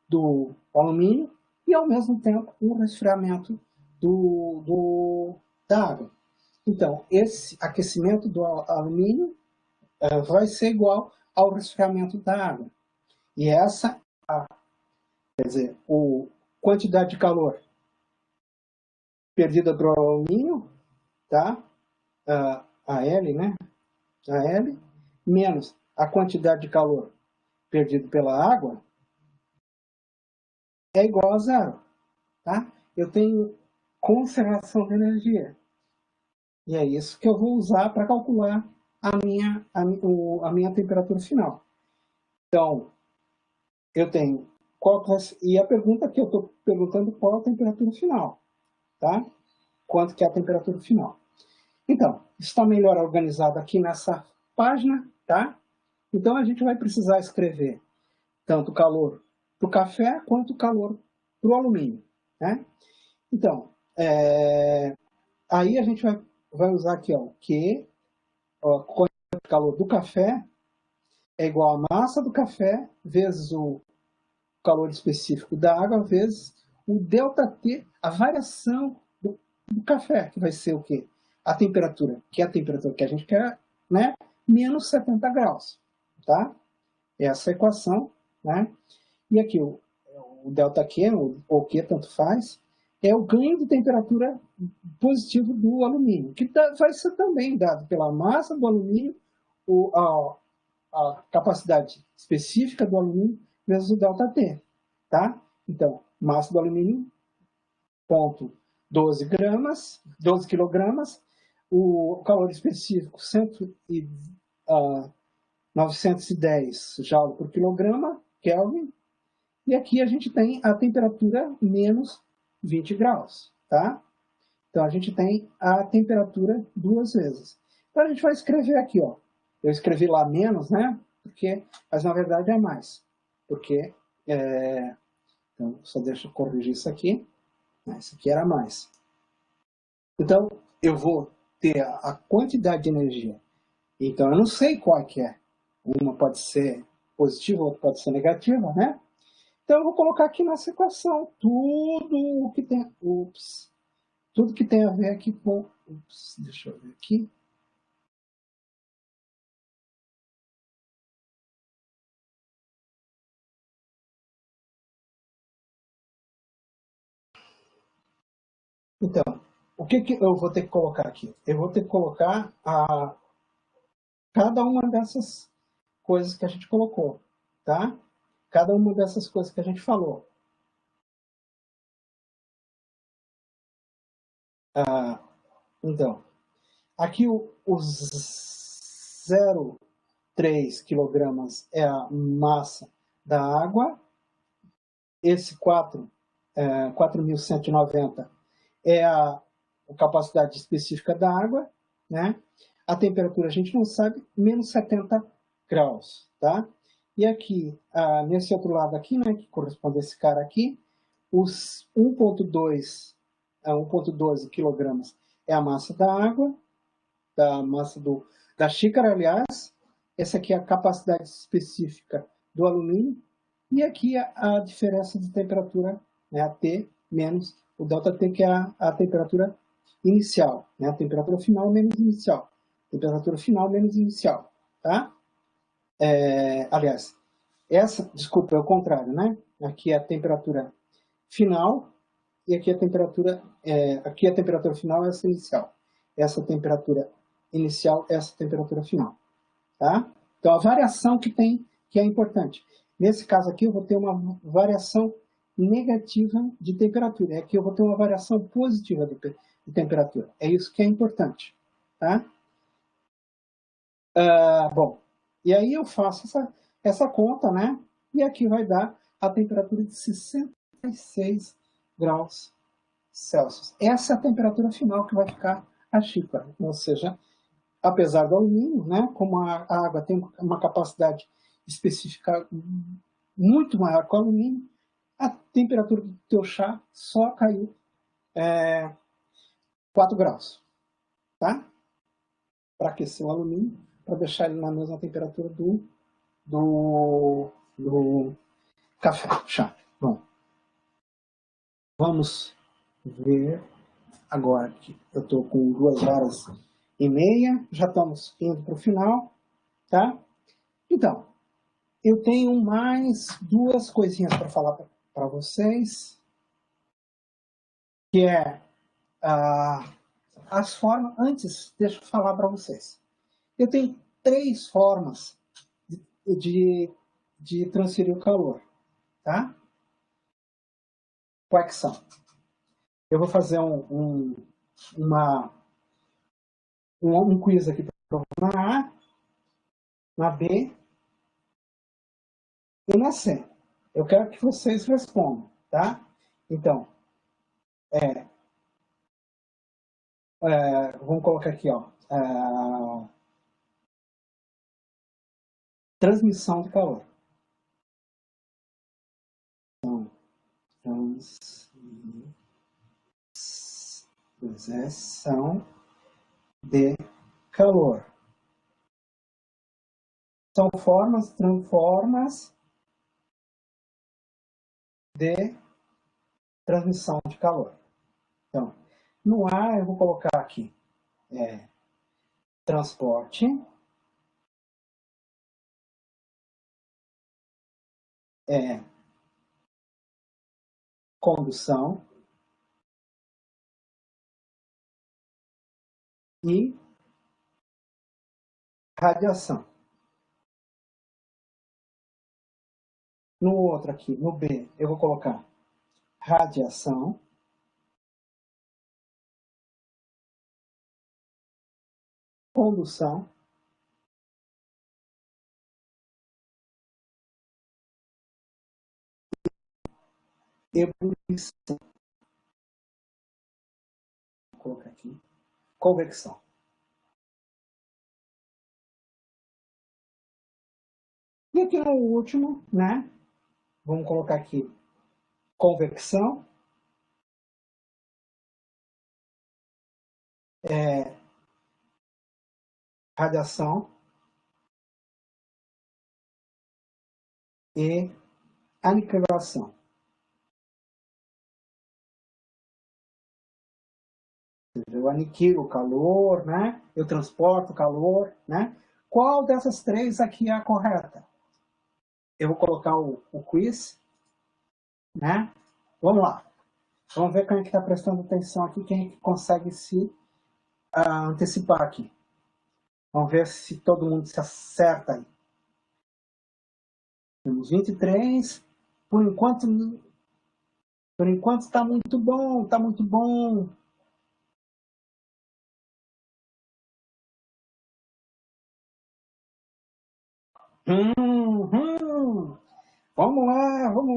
do alumínio e, ao mesmo tempo, um resfriamento da água. Então, esse aquecimento do alumínio vai ser igual ao resfriamento da água. E essa, quer dizer, a quantidade de calor perdida para o alumínio, tá? A L, né? A L, menos a quantidade de calor perdido pela água, é igual a zero, tá? Eu tenho conservação de energia. E é isso que eu vou usar para calcular a minha temperatura final. Então, eu tenho... E a pergunta que eu estou perguntando, qual a temperatura final, tá? Quanto que é a temperatura final. Então, está melhor organizado aqui nessa página, tá? Então, a gente vai precisar escrever tanto o calor para o café quanto o calor para o alumínio, né? Então, aí a gente vai usar aqui, ó, que a quantidade de calor do café é igual à massa do café vezes o calor específico da água vezes o ΔT, a variação do café, que vai ser o quê? A temperatura, que é a temperatura que a gente quer, né? Menos 70 graus, tá? Essa equação, né? E aqui o ΔQ, ou Q, tanto faz, é o ganho de temperatura positivo do alumínio, que vai ser também dado pela massa do alumínio, a capacidade específica do alumínio vezes o ΔT, tá? Então, massa do alumínio, 12 gramas, 12 quilogramas, o calor específico, 910 joule por quilograma, Kelvin, e aqui a gente tem a temperatura menos 20 graus, tá? Então, a gente tem a temperatura duas vezes. Então, a gente vai escrever aqui, ó. Eu escrevi lá menos, né? Mas, na verdade, é mais. Porque, então, só deixa eu corrigir isso aqui. Isso aqui era mais. Então, eu vou ter a quantidade de energia. Então, eu não sei qual que é. Uma pode ser positiva, outra pode ser negativa, né? Então, eu vou colocar aqui nessa equação tudo que tem... tudo que tem a ver aqui com... deixa eu ver aqui. Então, o que eu vou ter que colocar aqui? Eu vou ter que colocar cada uma dessas coisas que a gente colocou, tá? Cada uma dessas coisas que a gente falou. Então, aqui os 0,3 quilogramas é a massa da água. Esse 4.190 é a capacidade específica da água, né? A temperatura a gente não sabe, menos 70 graus, tá? E aqui, nesse outro lado aqui, né, que corresponde a esse cara aqui, os 1,12 quilogramas é a massa da água, da massa da xícara, aliás. Essa aqui é a capacidade específica do alumínio. E aqui a diferença de temperatura, né, a T menos o ΔT, que é a temperatura inicial, né, a temperatura final menos inicial. Temperatura final menos inicial, tá? Aliás, desculpa, é o contrário, né? Aqui é a temperatura final e aqui a temperatura, aqui a temperatura final é essa inicial. Essa temperatura inicial, essa temperatura final, tá? Então, a variação que tem, que é importante. Nesse caso aqui, eu vou ter uma variação negativa de temperatura. É que eu vou ter uma variação positiva de temperatura. É isso que é importante. Tá? Bom, e aí eu faço essa conta, né? E aqui vai dar a temperatura de 66 graus Celsius. Essa é a temperatura final que vai ficar a xícara. Ou seja, apesar do alumínio, né? Como a água tem uma capacidade específica muito maior que o alumínio, a temperatura do teu chá só caiu 4 graus, tá? Para aquecer o alumínio, para deixar ele na mesma temperatura do café, chá. Bom, vamos ver agora que eu estou com 2h30, já estamos indo para o final, tá? Então, eu tenho mais duas coisinhas para falar para vocês, que é as formas. Antes, deixa eu falar para vocês. Eu tenho 3 formas de transferir o calor, tá? Quais são? Eu vou fazer um quiz aqui na A, na B e na C. Eu quero que vocês respondam, tá? Então, vamos colocar aqui, ó, transmissão de calor. Então, transmissão de calor. São formas de transmissão de calor. Então, no A eu vou colocar aqui transporte, condução e radiação. No outro aqui, no B, eu vou colocar radiação, condução e ebulição. Vou colocar aqui convecção. E aqui no último, né? Vamos colocar aqui convecção, radiação e aniquilação. Eu aniquilo o calor, né? Eu transporto o calor, né? Qual dessas 3 aqui é a correta? Eu vou colocar o quiz, né? Vamos lá. Vamos ver quem é que está prestando atenção aqui, quem é que consegue se antecipar aqui. Vamos ver se todo mundo se acerta aí. Temos 23. Por enquanto está muito bom, está muito bom. Vamos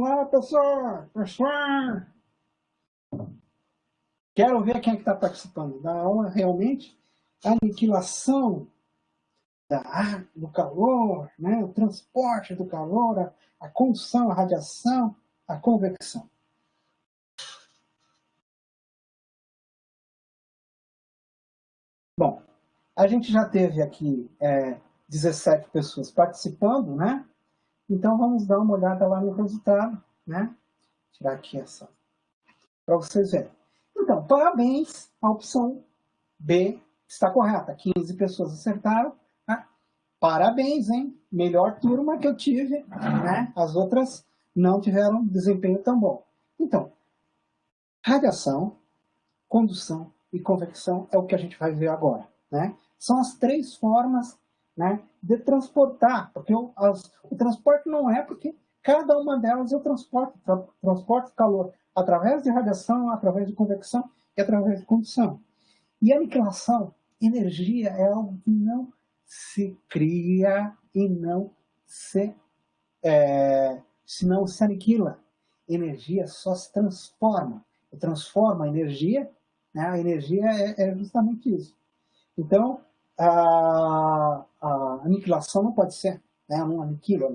lá, pessoal. Quero ver quem é que está participando. Da aula realmente, a aniquilação do calor, né? O transporte do calor, a condução, a radiação, a convecção. Bom, a gente já teve aqui 17 pessoas participando, né? Então vamos dar uma olhada lá no resultado, né? Tirar aqui essa para vocês verem. Então, parabéns, a opção B está correta. 15 pessoas acertaram. Né? Parabéns, hein? Melhor turma que eu tive, né? As outras não tiveram desempenho tão bom. Então, radiação, condução e convecção é o que a gente vai ver agora, né? São as 3 formas, né, de transportar, porque o transporte não é porque cada uma delas eu transporto calor através de radiação, através de convecção e através de condução. E a aniquilação, energia, é algo que não se cria e não se aniquila. Energia só se transforma. E transforma a energia, né? A energia é justamente isso. Então, a aniquilação não pode ser, né? Não aniquila a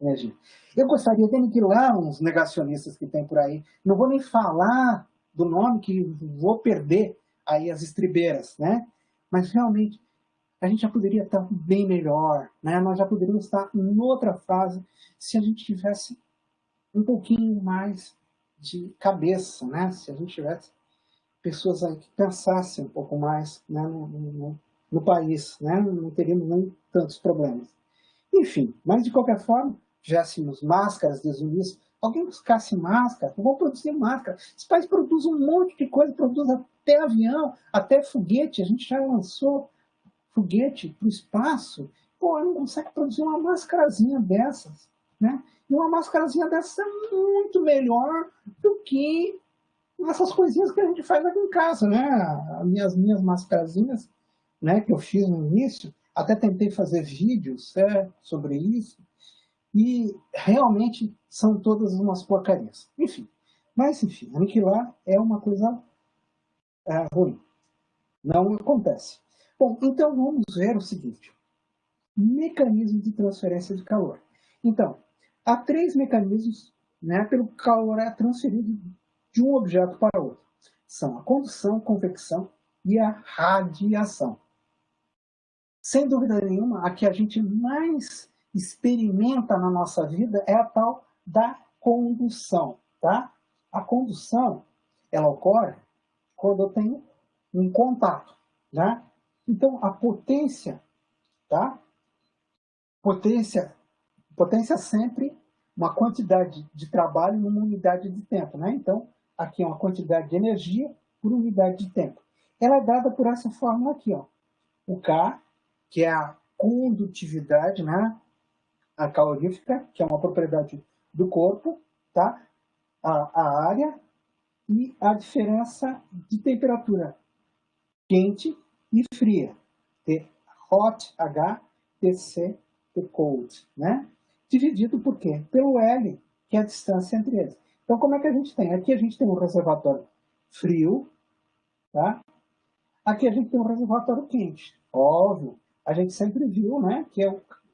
energia. Eu gostaria de aniquilar uns negacionistas que tem por aí. Não vou nem falar do nome, que vou perder aí as estribeiras, né? Mas realmente a gente já poderia estar bem melhor, né? Nós já poderíamos estar em outra fase se a gente tivesse um pouquinho mais de cabeça, né? Se a gente tivesse pessoas aí que pensassem um pouco mais, né, no país, né? Não teríamos nem tantos problemas. Enfim, mas de qualquer forma, tivéssemos máscaras desde o início, alguém buscasse máscara, vamos produzir máscara. Esse país produz um monte de coisa, produz até avião, até foguete, a gente já lançou foguete para o espaço. Pô, não consegue produzir uma máscarazinha dessas, né? E uma máscarazinha dessas é muito melhor do que essas coisinhas que a gente faz aqui em casa, né? As minhas mascarazinhas, né, que eu fiz no início, até tentei fazer vídeos sobre isso, e realmente são todas umas porcarias. Enfim, mas enfim, aniquilar é uma coisa ruim. Não acontece. Bom, então vamos ver o seguinte: mecanismo de transferência de calor. Então, há 3 mecanismos, né, pelo que o calor é transferido de um objeto para outro. São a condução, convecção e a radiação. Sem dúvida nenhuma, a que a gente mais experimenta na nossa vida é a tal da condução, tá? A condução, ela ocorre quando eu tenho um contato, né? Então, a potência, tá? Potência é sempre uma quantidade de trabalho numa unidade de tempo, né? Então, aqui é uma quantidade de energia por unidade de tempo. Ela é dada por essa fórmula aqui, ó. O K, que é a condutividade, né? A calorífica, que é uma propriedade do corpo, tá? A área e a diferença de temperatura quente e fria. T hot, H, TC, T cold, né? Dividido por quê? Pelo L, que é a distância entre eles. Então, como é que a gente tem? Aqui a gente tem um reservatório frio, tá? Aqui a gente tem um reservatório quente. Óbvio, a gente sempre viu, né, que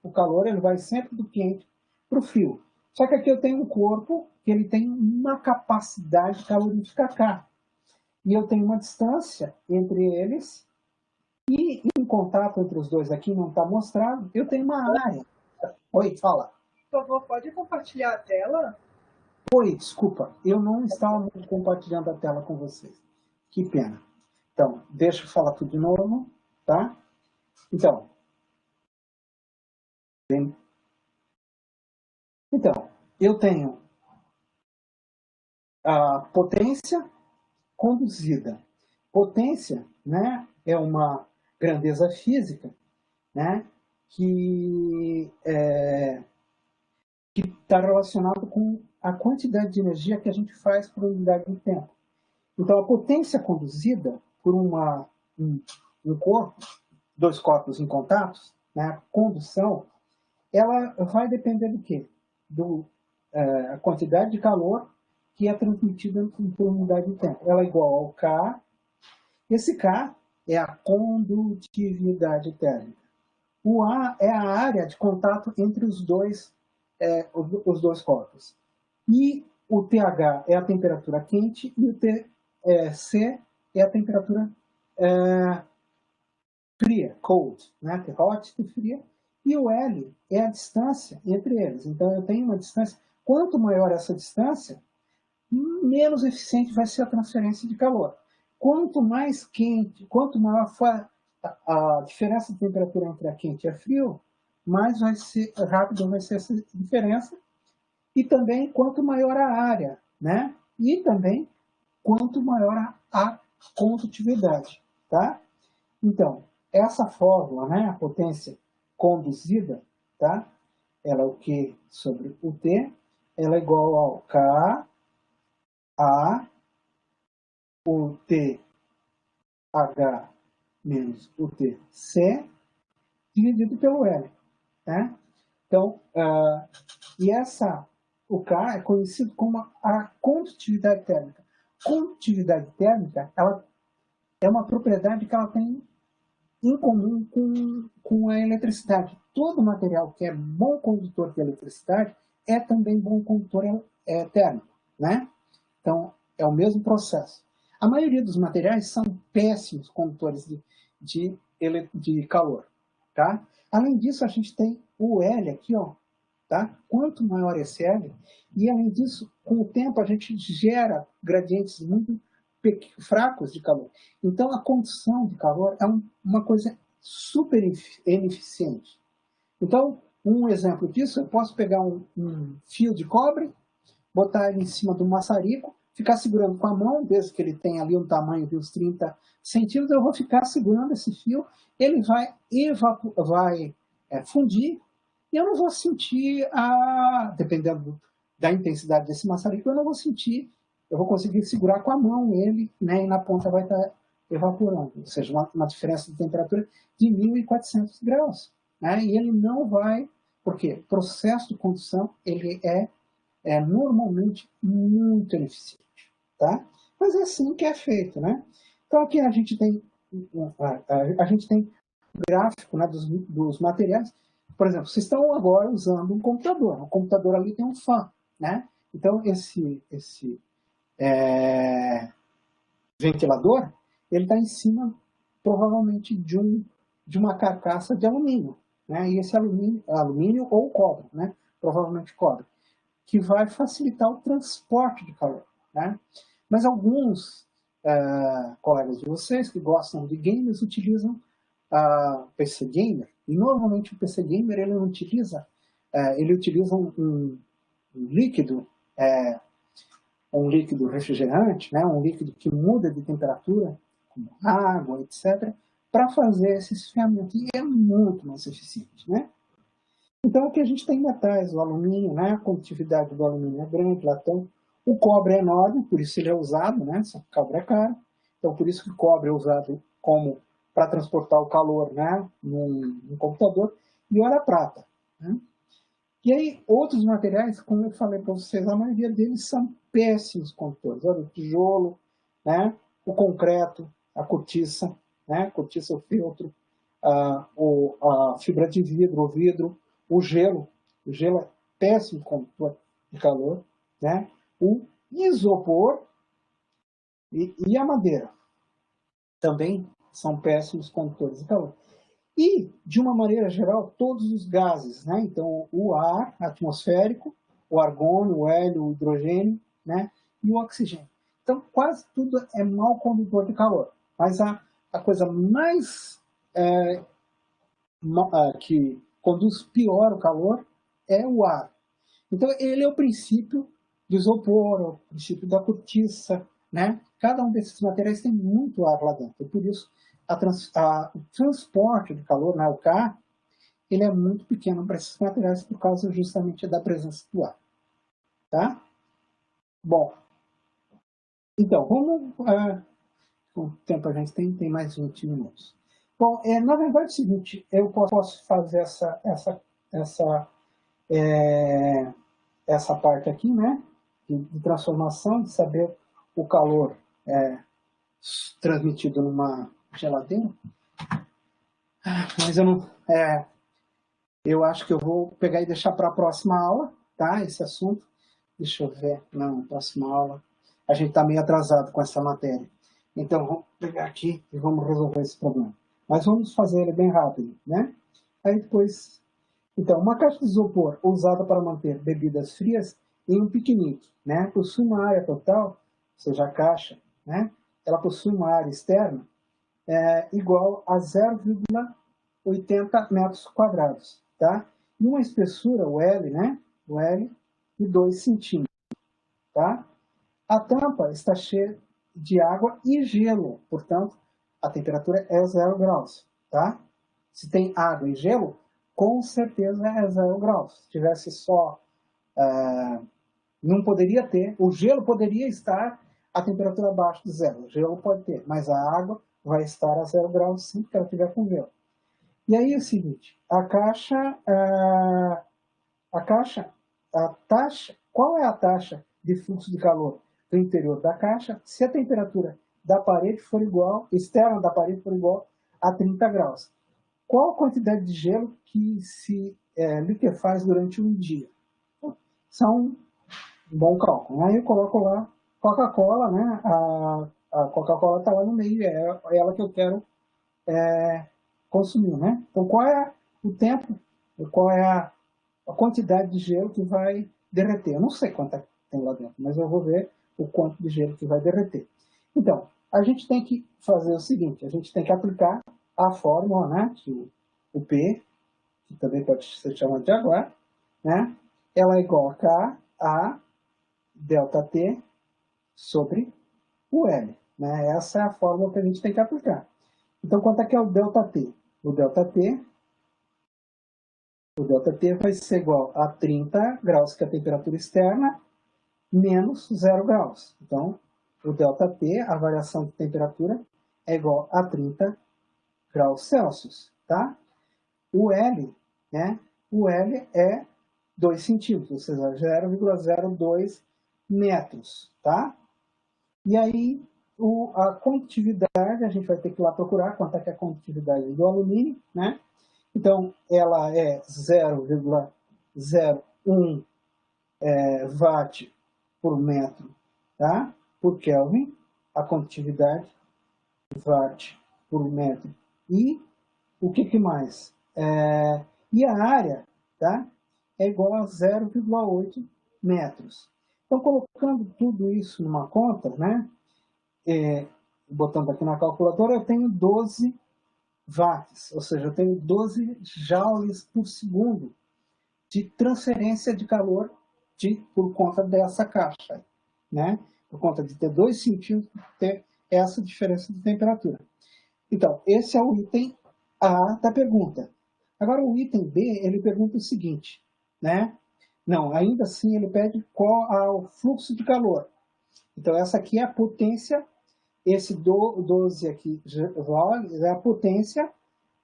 o calor ele vai sempre do quente para o frio. Só que aqui eu tenho um corpo que ele tem uma capacidade calorífica K. E eu tenho uma distância entre eles, e em contato entre os dois aqui não está mostrado, eu tenho uma área. Oi, fala. Por favor, pode compartilhar a tela? Oi, desculpa, eu não estava compartilhando a tela com vocês. Que pena. Então, deixa eu falar tudo de novo, tá? Então, eu tenho a potência conduzida. Potência, né, é uma grandeza física, né, que está relacionado com a quantidade de energia que a gente faz por unidade de tempo. Então, a potência conduzida por um corpo, 2 corpos em contato, né, a condução, ela vai depender do quê? A quantidade de calor que é transmitida por unidade de tempo. Ela é igual ao K. Esse K é a condutividade térmica. O A é a área de contato entre os dois corpos. E o TH é a temperatura quente e o TC é a temperatura fria, cold, né? Hot e fria. E o L é a distância entre eles. Então, eu tenho uma distância. Quanto maior essa distância, menos eficiente vai ser a transferência de calor. Quanto mais quente, quanto maior for a diferença de temperatura entre a quente e a frio, mais rápido vai ser essa diferença. E também quanto maior a área, né? E também quanto maior a condutividade, tá? Então, essa fórmula, né, a potência conduzida, tá? ela é o Q sobre o T, ela é igual ao K, A, o TH menos o TC, dividido pelo L. Né? Então, o K é conhecido como a condutividade térmica. Condutividade térmica, ela é uma propriedade que ela tem em comum com a eletricidade. Todo material que é bom condutor de eletricidade é também bom condutor térmico, né? Então, é o mesmo processo. A maioria dos materiais são péssimos condutores de calor, tá? Além disso, a gente tem o L aqui, ó, tá? Quanto maior esse L, e além disso, com o tempo, a gente gera gradientes muito fracos de calor. Então, a condução de calor é uma coisa super ineficiente. Então, um exemplo disso, eu posso pegar um fio de cobre, botar ele em cima do maçarico, ficar segurando com a mão, desde que ele tenha ali um tamanho de uns 30 centímetros, eu vou ficar segurando esse fio, ele vai fundir, e eu não vou sentir, dependendo da intensidade desse maçarico, eu não vou sentir, eu vou conseguir segurar com a mão ele, né, e na ponta vai estar evaporando, ou seja, uma diferença de temperatura de 1.400 graus. Né, e ele não vai, porque o processo de condução ele é normalmente muito ineficiente, tá? Mas é assim que é feito, né? Então aqui a gente tem um gráfico, né, dos materiais. Por exemplo, vocês estão agora usando um computador. O computador ali tem um fã, né? Então esse ventilador, ele está em cima, provavelmente, de uma carcaça de alumínio, né? E esse alumínio ou cobre, né? Provavelmente cobre, que vai facilitar o transporte de calor, né? Mas alguns colegas de vocês que gostam de games utilizam PC Gamer, e normalmente o PC Gamer ele utiliza um líquido, um líquido refrigerante, né? Um líquido que muda de temperatura, como água, etc., para fazer esse esfriamento, e é muito mais eficiente, né? Então, aqui a gente tem metais, o alumínio, né? A condutividade do alumínio é grande, latão. O cobre é enorme, por isso ele é usado, né? Só que o cobre é caro. Então, por isso que o cobre é usado como para transportar o calor, né? Num computador. E olha a prata, né? E aí, outros materiais, como eu falei para vocês, a maioria deles são péssimos condutores. Olha, o tijolo, né? O concreto, a cortiça, né? Cortiça, o feltro, a fibra de vidro, o vidro, o gelo é péssimo condutor de calor, né? O isopor e a madeira também são péssimos condutores de calor. E, de uma maneira geral, todos os gases, né? Então, o ar atmosférico, o argônio, o hélio, o hidrogênio, né? E o oxigênio. Então, quase tudo é mau condutor de calor. Mas a coisa mais que conduz pior o calor é o ar. Então, ele é o princípio do isopor, o princípio da cortiça, né? Cada um desses materiais tem muito ar lá dentro. E por isso, o transporte de calor, né, o K, ele é muito pequeno para esses materiais por causa justamente da presença do ar. Tá? Bom, então, vamos... o tempo a gente tem mais 20 minutos. Bom, na verdade é o seguinte, eu posso fazer essa parte aqui, né, de transformação, de saber o calor transmitido numa geladeira, mas eu acho que eu vou pegar e deixar para a próxima aula, tá, esse assunto. Deixa eu ver, não, próxima aula, a gente está meio atrasado com essa matéria, então vamos pegar aqui e vamos resolver esse problema. Mas vamos fazer ele bem rápido, né? Aí depois... Então, uma caixa de isopor usada para manter bebidas frias em um piquenique, né? Possui uma área total, ou seja, a caixa, né? Ela possui uma área externa igual a 0,80 metros quadrados, tá? E uma espessura, o L, né? O L, de 2 centímetros, tá? A tampa está cheia de água e gelo, portanto, a temperatura é 0 graus, tá? Se tem água e gelo, com certeza é 0 graus. Se tivesse só, não poderia ter, o gelo poderia estar a temperatura abaixo de 0. O gelo pode ter, mas a água vai estar a 0 graus sim, porque ela estiver com gelo. E aí é o seguinte, a taxa, qual é a taxa de fluxo de calor do interior da caixa se a temperatura da parede for igual, externa da parede for igual a 30 graus? Qual a quantidade de gelo que se liquefaz durante um dia? Isso é um bom cálculo. Aí eu coloco lá Coca-Cola, né? A Coca-Cola está lá no meio, é ela que eu quero consumir, né? Então, qual é o tempo, qual é a quantidade de gelo que vai derreter? Eu não sei quanto tem lá dentro, mas eu vou ver o quanto de gelo que vai derreter. Então, a gente tem que fazer o seguinte, a gente tem que aplicar a fórmula, né? Que o P, que também pode ser chamado de H, né? Ela é igual a K, a ΔT sobre o L. Né? Essa é a fórmula que a gente tem que aplicar. Então, quanto é que é o ΔT? O ΔT vai ser igual a 30 graus, que é a temperatura externa, menos 0 graus. Então, o ΔT, a variação de temperatura, é igual a 30 graus Celsius. Tá? O L, né? O L é 2 centímetros, ou seja, 0,02 metros. Tá? E aí, a condutividade, a gente vai ter que ir lá procurar quanto é que é a condutividade do alumínio, né? Então, ela é 0,01 watt por metro, tá? Por Kelvin, a condutividade, watt por metro. E o que mais? E a área, tá? É igual a 0,8 metros. Então, colocando tudo isso numa conta, né? Botando aqui na calculadora, eu tenho 12 watts, ou seja, eu tenho 12 joules por segundo de transferência de calor por conta dessa caixa, né? Por conta de ter 2 centímetros, ter essa diferença de temperatura. Então, esse é o item A da pergunta. Agora, o item B, ele pergunta o seguinte, né? Não, ainda assim, ele pede qual é o fluxo de calor. Então, essa aqui é a potência, esse 12 aqui é a potência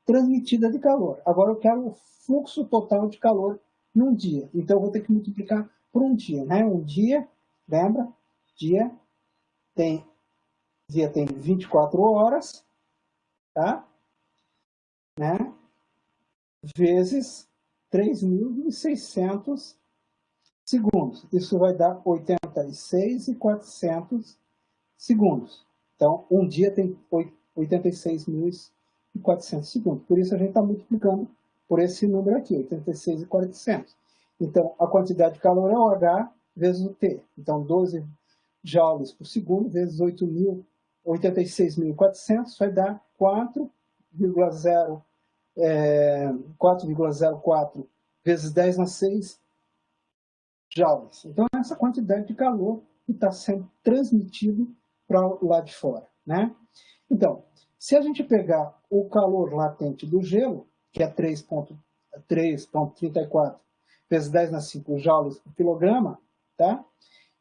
transmitida de calor. Agora eu quero o fluxo total de calor num dia. Então eu vou ter que multiplicar por um dia, né? Um dia, lembra? Dia tem 24 horas, tá? Né? Vezes 3.600 segundos. Isso vai dar 86.400 segundos. Então, um dia tem 86.400 segundos. Por isso a gente está multiplicando por esse número aqui, 86.400. Então, a quantidade de calor é o H vezes o T. Então, 12 joules por segundo vezes 86.400 vai dar 4,04 vezes 10 na 6 joules. Então, essa quantidade de calor que está sendo transmitido para o lado de fora, né? Então, se a gente pegar o calor latente do gelo, que é 3,34 vezes 10 na 5 joules por quilograma, tá?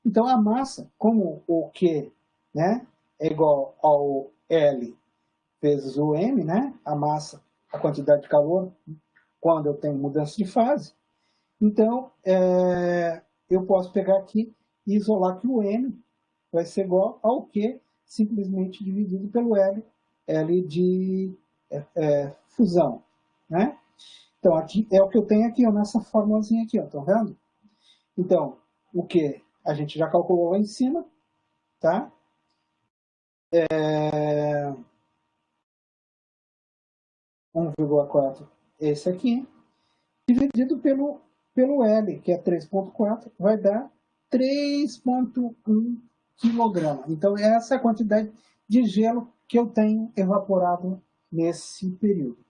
Então, a massa, como o Q, né, é igual ao L vezes o M, né? A massa, a quantidade de calor, quando eu tenho mudança de fase. Então, eu posso pegar aqui e isolar que o M vai ser igual ao Q, simplesmente dividido pelo L de fusão, né? Então, aqui é o que eu tenho aqui, ó, nessa formulazinha aqui, ó, estão vendo? Então, o Q a gente já calculou lá em cima, tá? 1,4 esse aqui, dividido pelo L, que é 3,4, vai dar 3,1 quilograma. Então, essa é a quantidade de gelo que eu tenho evaporado nesse período.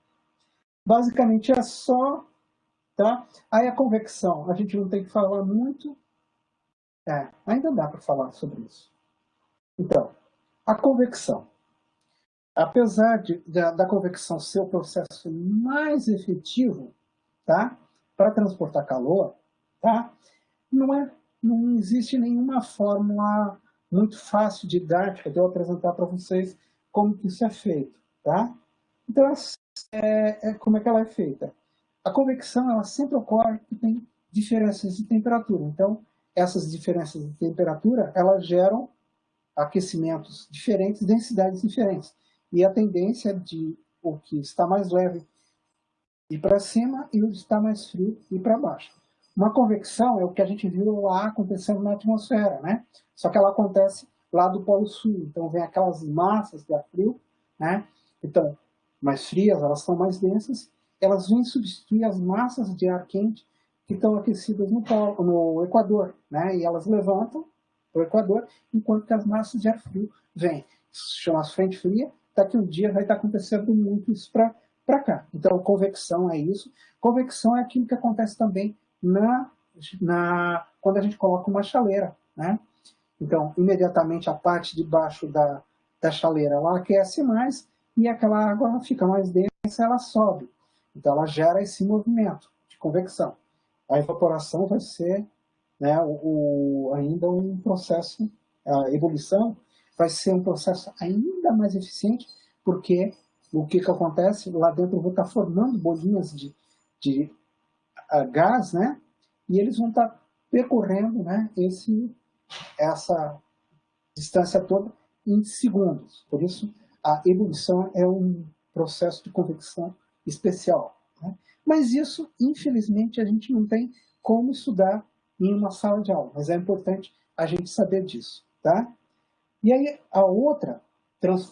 Basicamente é só, tá? Aí a convecção, a gente não tem que falar muito. Ainda dá para falar sobre isso. Então, a convecção. Apesar da convecção ser o processo mais efetivo, tá? Para transportar calor, tá? Não existe nenhuma fórmula muito fácil, didática, de eu apresentar para vocês como que isso é feito, tá? Então, como é que ela é feita? A convecção, ela sempre ocorre que tem diferenças de temperatura. Então, essas diferenças de temperatura, elas geram aquecimentos diferentes, densidades diferentes. E a tendência de o que está mais leve ir para cima e o que está mais frio ir para baixo. Uma convecção é o que a gente viu lá acontecendo na atmosfera, né? Só que ela acontece lá do Polo Sul. Então, vem aquelas massas de ar frio, né? Então, mais frias, elas são mais densas, elas vêm substituir as massas de ar quente que estão aquecidas no Equador, né? E elas levantam o Equador, enquanto que as massas de ar frio vêm. Isso se chama frente fria, daqui um dia vai estar acontecendo muito isso para cá. Então, convecção é isso. Convecção é aquilo que acontece também quando a gente coloca uma chaleira, né? Então, imediatamente a parte de baixo da chaleira ela aquece mais e aquela água fica mais densa, ela sobe. Então, ela gera esse movimento de convecção. A evaporação vai ser, né, ainda um processo, a ebulição vai ser um processo ainda mais eficiente, porque o que acontece? Lá dentro vão estar formando bolinhas de gás, né? E eles vão estar percorrendo, né, essa distância toda em segundos. Por isso, a ebulição é um processo de convecção especial, né? Mas isso, infelizmente, a gente não tem como estudar em uma sala de aula, mas é importante a gente saber disso, tá? E aí, a outra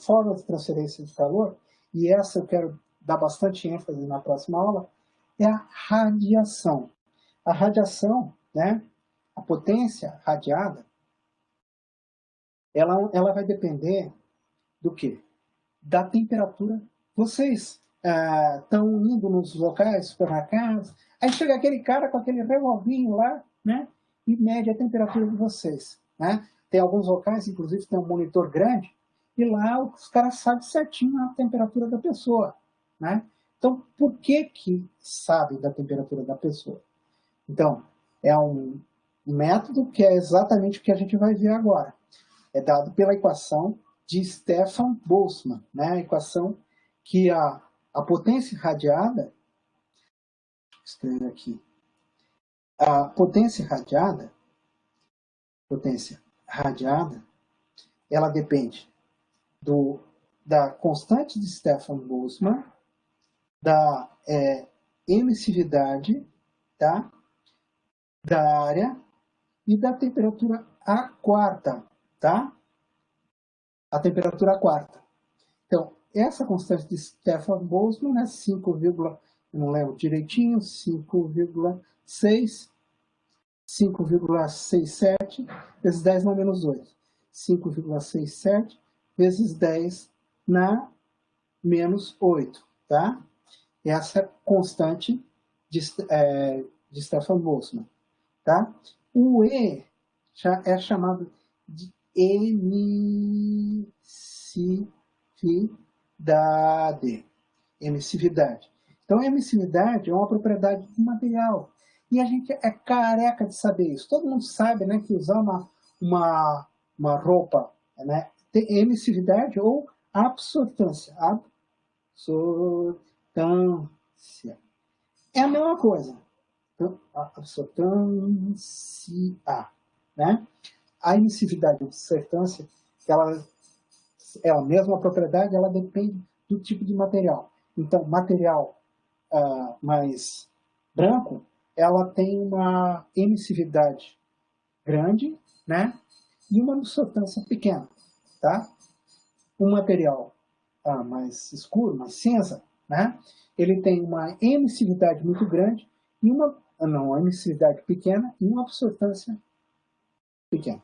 forma de transferência de calor, e essa eu quero dar bastante ênfase na próxima aula, é a radiação. A radiação, né, a potência radiada, ela vai depender do quê? Da temperatura. Vocês estão indo nos locais, supermercados, aí chega aquele cara com aquele revolvinho lá, né, e mede a temperatura de vocês, né? Tem alguns locais, inclusive, tem um monitor grande, e lá os caras sabem certinho a temperatura da pessoa, né? Então, por que sabem da temperatura da pessoa? Então, é um método que é exatamente o que a gente vai ver agora. É dado pela equação de Stefan Boltzmann, né? A equação que a potência radiada, escrever aqui, a potência radiada, ela depende da constante de Stefan Boltzmann, da emissividade, tá? Da área e da temperatura a quarta, tá? A temperatura a quarta. Então, essa constante de Stefan Boltzmann é 5, não lembro direitinho, 5,67 vezes 10 na menos 8. 5,67 vezes 10 na menos 8, tá? Essa é constante de Stefan Boltzmann, tá? O E já é chamado de emissividade. Emissividade. Então, a emissividade é uma propriedade do material. E a gente é careca de saber isso. Todo mundo sabe, né, que usar uma roupa, né, tem emissividade ou absortância. Absortância. É a mesma coisa. Então, absortância, né? A emissividade e a absortância, ela é a mesma propriedade, ela depende do tipo de material. Então, material mais branco, ela tem uma emissividade grande, né? E uma absortância pequena, tá? Um material mais escuro, mais cinza, né? Ele tem uma emissividade muito grande e uma emissividade pequena e uma absortância pequena.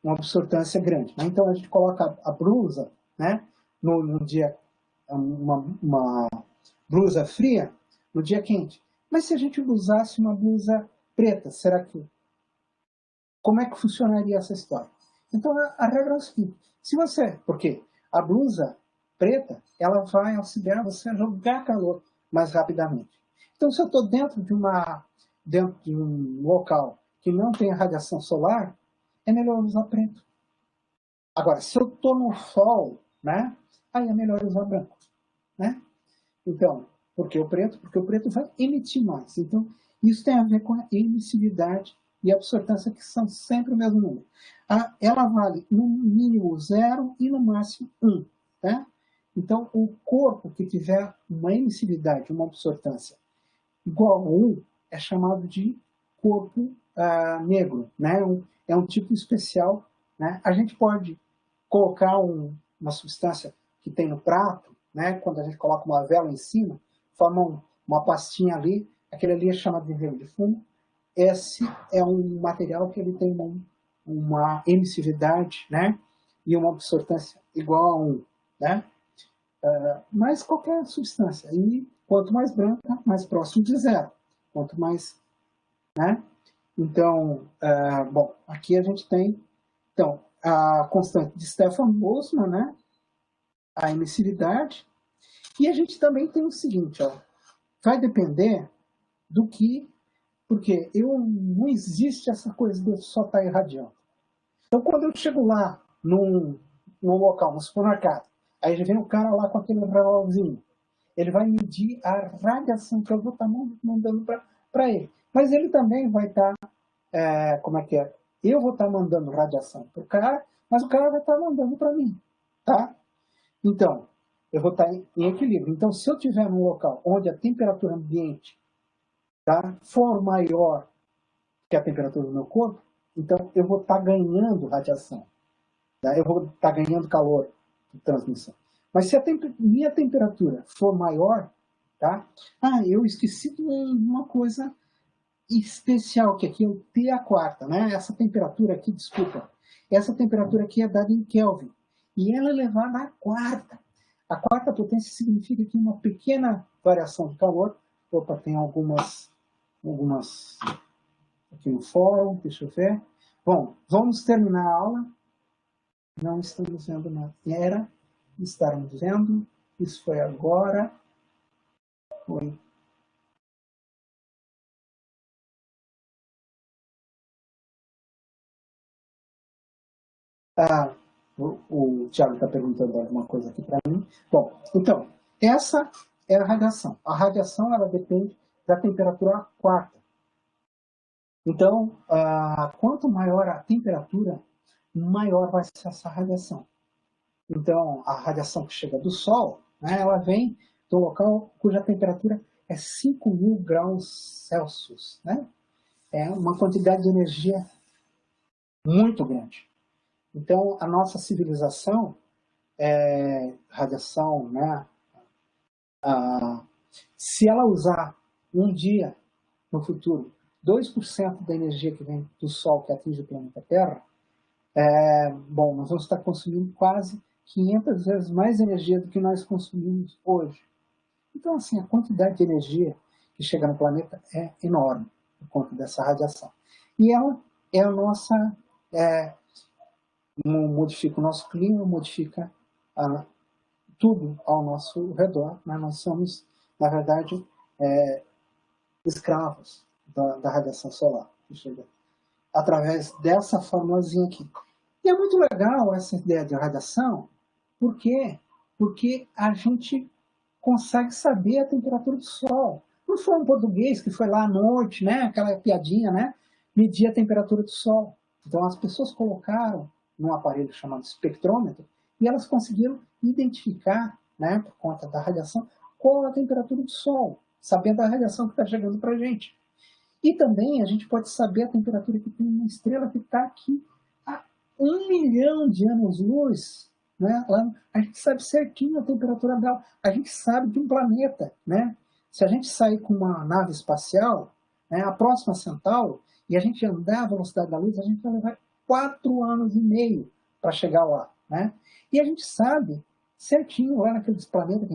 Uma absortância grande, né? Então a gente coloca a blusa, né? No dia, uma blusa fria, no dia quente. Mas se a gente usasse uma blusa preta, como é que funcionaria essa história? Então a regra é o seguinte: porque a blusa preta, ela vai auxiliar você a jogar calor mais rapidamente. Então, se eu estou dentro de um local que não tem radiação solar, é melhor usar preto. Agora, se eu estou no sol, né, aí é melhor usar branco, né? Então, por que o preto? Porque o preto vai emitir mais. Então, isso tem a ver com a emissividade e a absortância, que são sempre o mesmo número. Ela vale no mínimo 0 e no máximo 1. Tá? Então, o corpo que tiver uma emissividade, uma absortância igual a 1, é chamado de corpo negro. Né? É um tipo especial. Né? A gente pode colocar uma substância que tem no prato, né? Quando a gente coloca uma vela em cima, forma uma pastinha ali, aquele ali é chamado de velo de fumo. Esse é um material que ele tem uma emissividade, né? E uma absortância igual a 1, né? Mas qualquer substância. E quanto mais branca, mais próximo de 0. Quanto mais, né? Então, bom, aqui a gente tem, então, a constante de Stefan Boltzmann, né? A emissividade. E a gente também tem o seguinte, ó, vai depender do que, porque não existe essa coisa de só estar irradiando. Então, quando eu chego lá num local, no supermercado, aí já vem o cara lá com aquele relógiozinho, ele vai medir a radiação que eu vou estar mandando para ele. Mas ele também vai estar, como é que é? Eu vou estar mandando radiação para o cara, mas o cara vai estar mandando para mim, tá? Então, eu vou estar em equilíbrio. Então, se eu estiver num local onde a temperatura ambiente, tá, for maior que a temperatura do meu corpo, então eu vou estar ganhando radiação. Tá? Eu vou estar ganhando calor de transmissão. Mas se a minha temperatura for maior, tá? Eu esqueci de uma coisa especial, que aqui é o T a quarta, né? Essa temperatura aqui, desculpa, essa temperatura aqui é dada em Kelvin. E ela é elevada à quarta. A quarta potência significa que uma pequena variação de calor. Opa, tem algumas aqui no fórum, deixa eu ver. Bom, vamos terminar a aula. Não estamos vendo nada. Era, estarmos vendo. Isso foi agora. Foi. O Thiago está perguntando alguma coisa aqui para mim. Bom, então, essa é a radiação. A radiação, ela depende da temperatura quarta. Então, quanto maior a temperatura, maior vai ser essa radiação. Então, a radiação que chega do Sol, né, ela vem do local cuja temperatura é 5.000 graus Celsius. Né? É uma quantidade de energia muito grande. Então, a nossa civilização, radiação, né, se ela usar um dia no futuro 2% da energia que vem do Sol que atinge o planeta Terra, bom, nós vamos estar consumindo quase 500 vezes mais energia do que nós consumimos hoje. Então, assim, a quantidade de energia que chega no planeta é enorme por conta dessa radiação. E ela é a nossa... modifica o nosso clima, modifica tudo ao nosso redor. Né? Nós somos, na verdade, escravos da radiação solar que chega através dessa formulazinha aqui. E é muito legal essa ideia de radiação, por quê? Porque a gente consegue saber a temperatura do Sol. Não foi um português que foi lá à noite, né, aquela piadinha, né, medir a temperatura do Sol. Então as pessoas colocaram num aparelho chamado espectrômetro e elas conseguiram identificar, né, por conta da radiação, qual a temperatura do Sol, sabendo a radiação que está chegando para a gente. E também a gente pode saber a temperatura que tem uma estrela que está aqui a 1 milhão de anos-luz. Né? A gente sabe certinho a temperatura dela. A gente sabe de um planeta. Né? Se a gente sair com uma nave espacial, né, a próxima Centauro, e a gente andar a velocidade da luz, a gente vai levar 4 anos e meio para chegar lá. Né? E a gente sabe certinho lá naqueles planetas,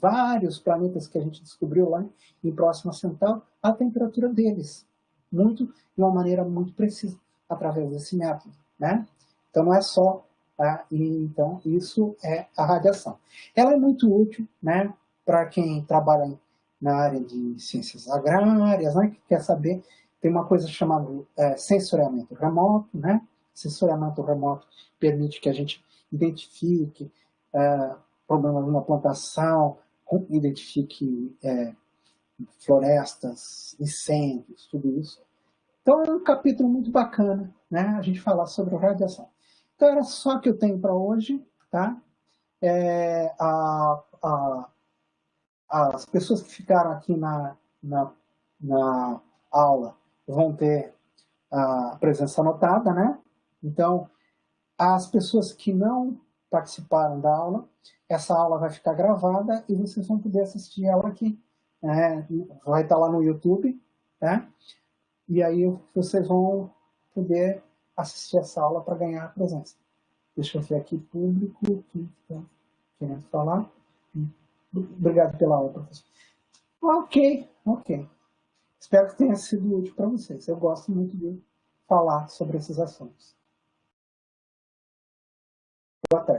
vários planetas que a gente descobriu lá em Próxima Centauro, a temperatura deles, de uma maneira muito precisa, através desse método. Né? Então não é só, então isso é a radiação. Ela é muito útil, né, para quem trabalha na área de ciências agrárias, né, que quer saber, tem uma coisa chamada sensoriamento remoto, né? Sensoriamento remoto permite que a gente identifique problemas numa plantação, identifique florestas, incêndios, tudo isso. Então é um capítulo muito bacana, né? A gente falar sobre radiação. Então era só que eu tenho para hoje, tá? As pessoas que ficaram aqui na aula vão ter a presença anotada, né? Então, as pessoas que não participaram da aula, essa aula vai ficar gravada e vocês vão poder assistir ela aqui. Vai estar lá no YouTube, né? E aí vocês vão poder assistir essa aula para ganhar a presença. Deixa eu ver aqui, público, que está querendo falar. Obrigado pela aula, professor. Ok. Espero que tenha sido útil para vocês. Eu gosto muito de falar sobre esses assuntos. Boa tarde.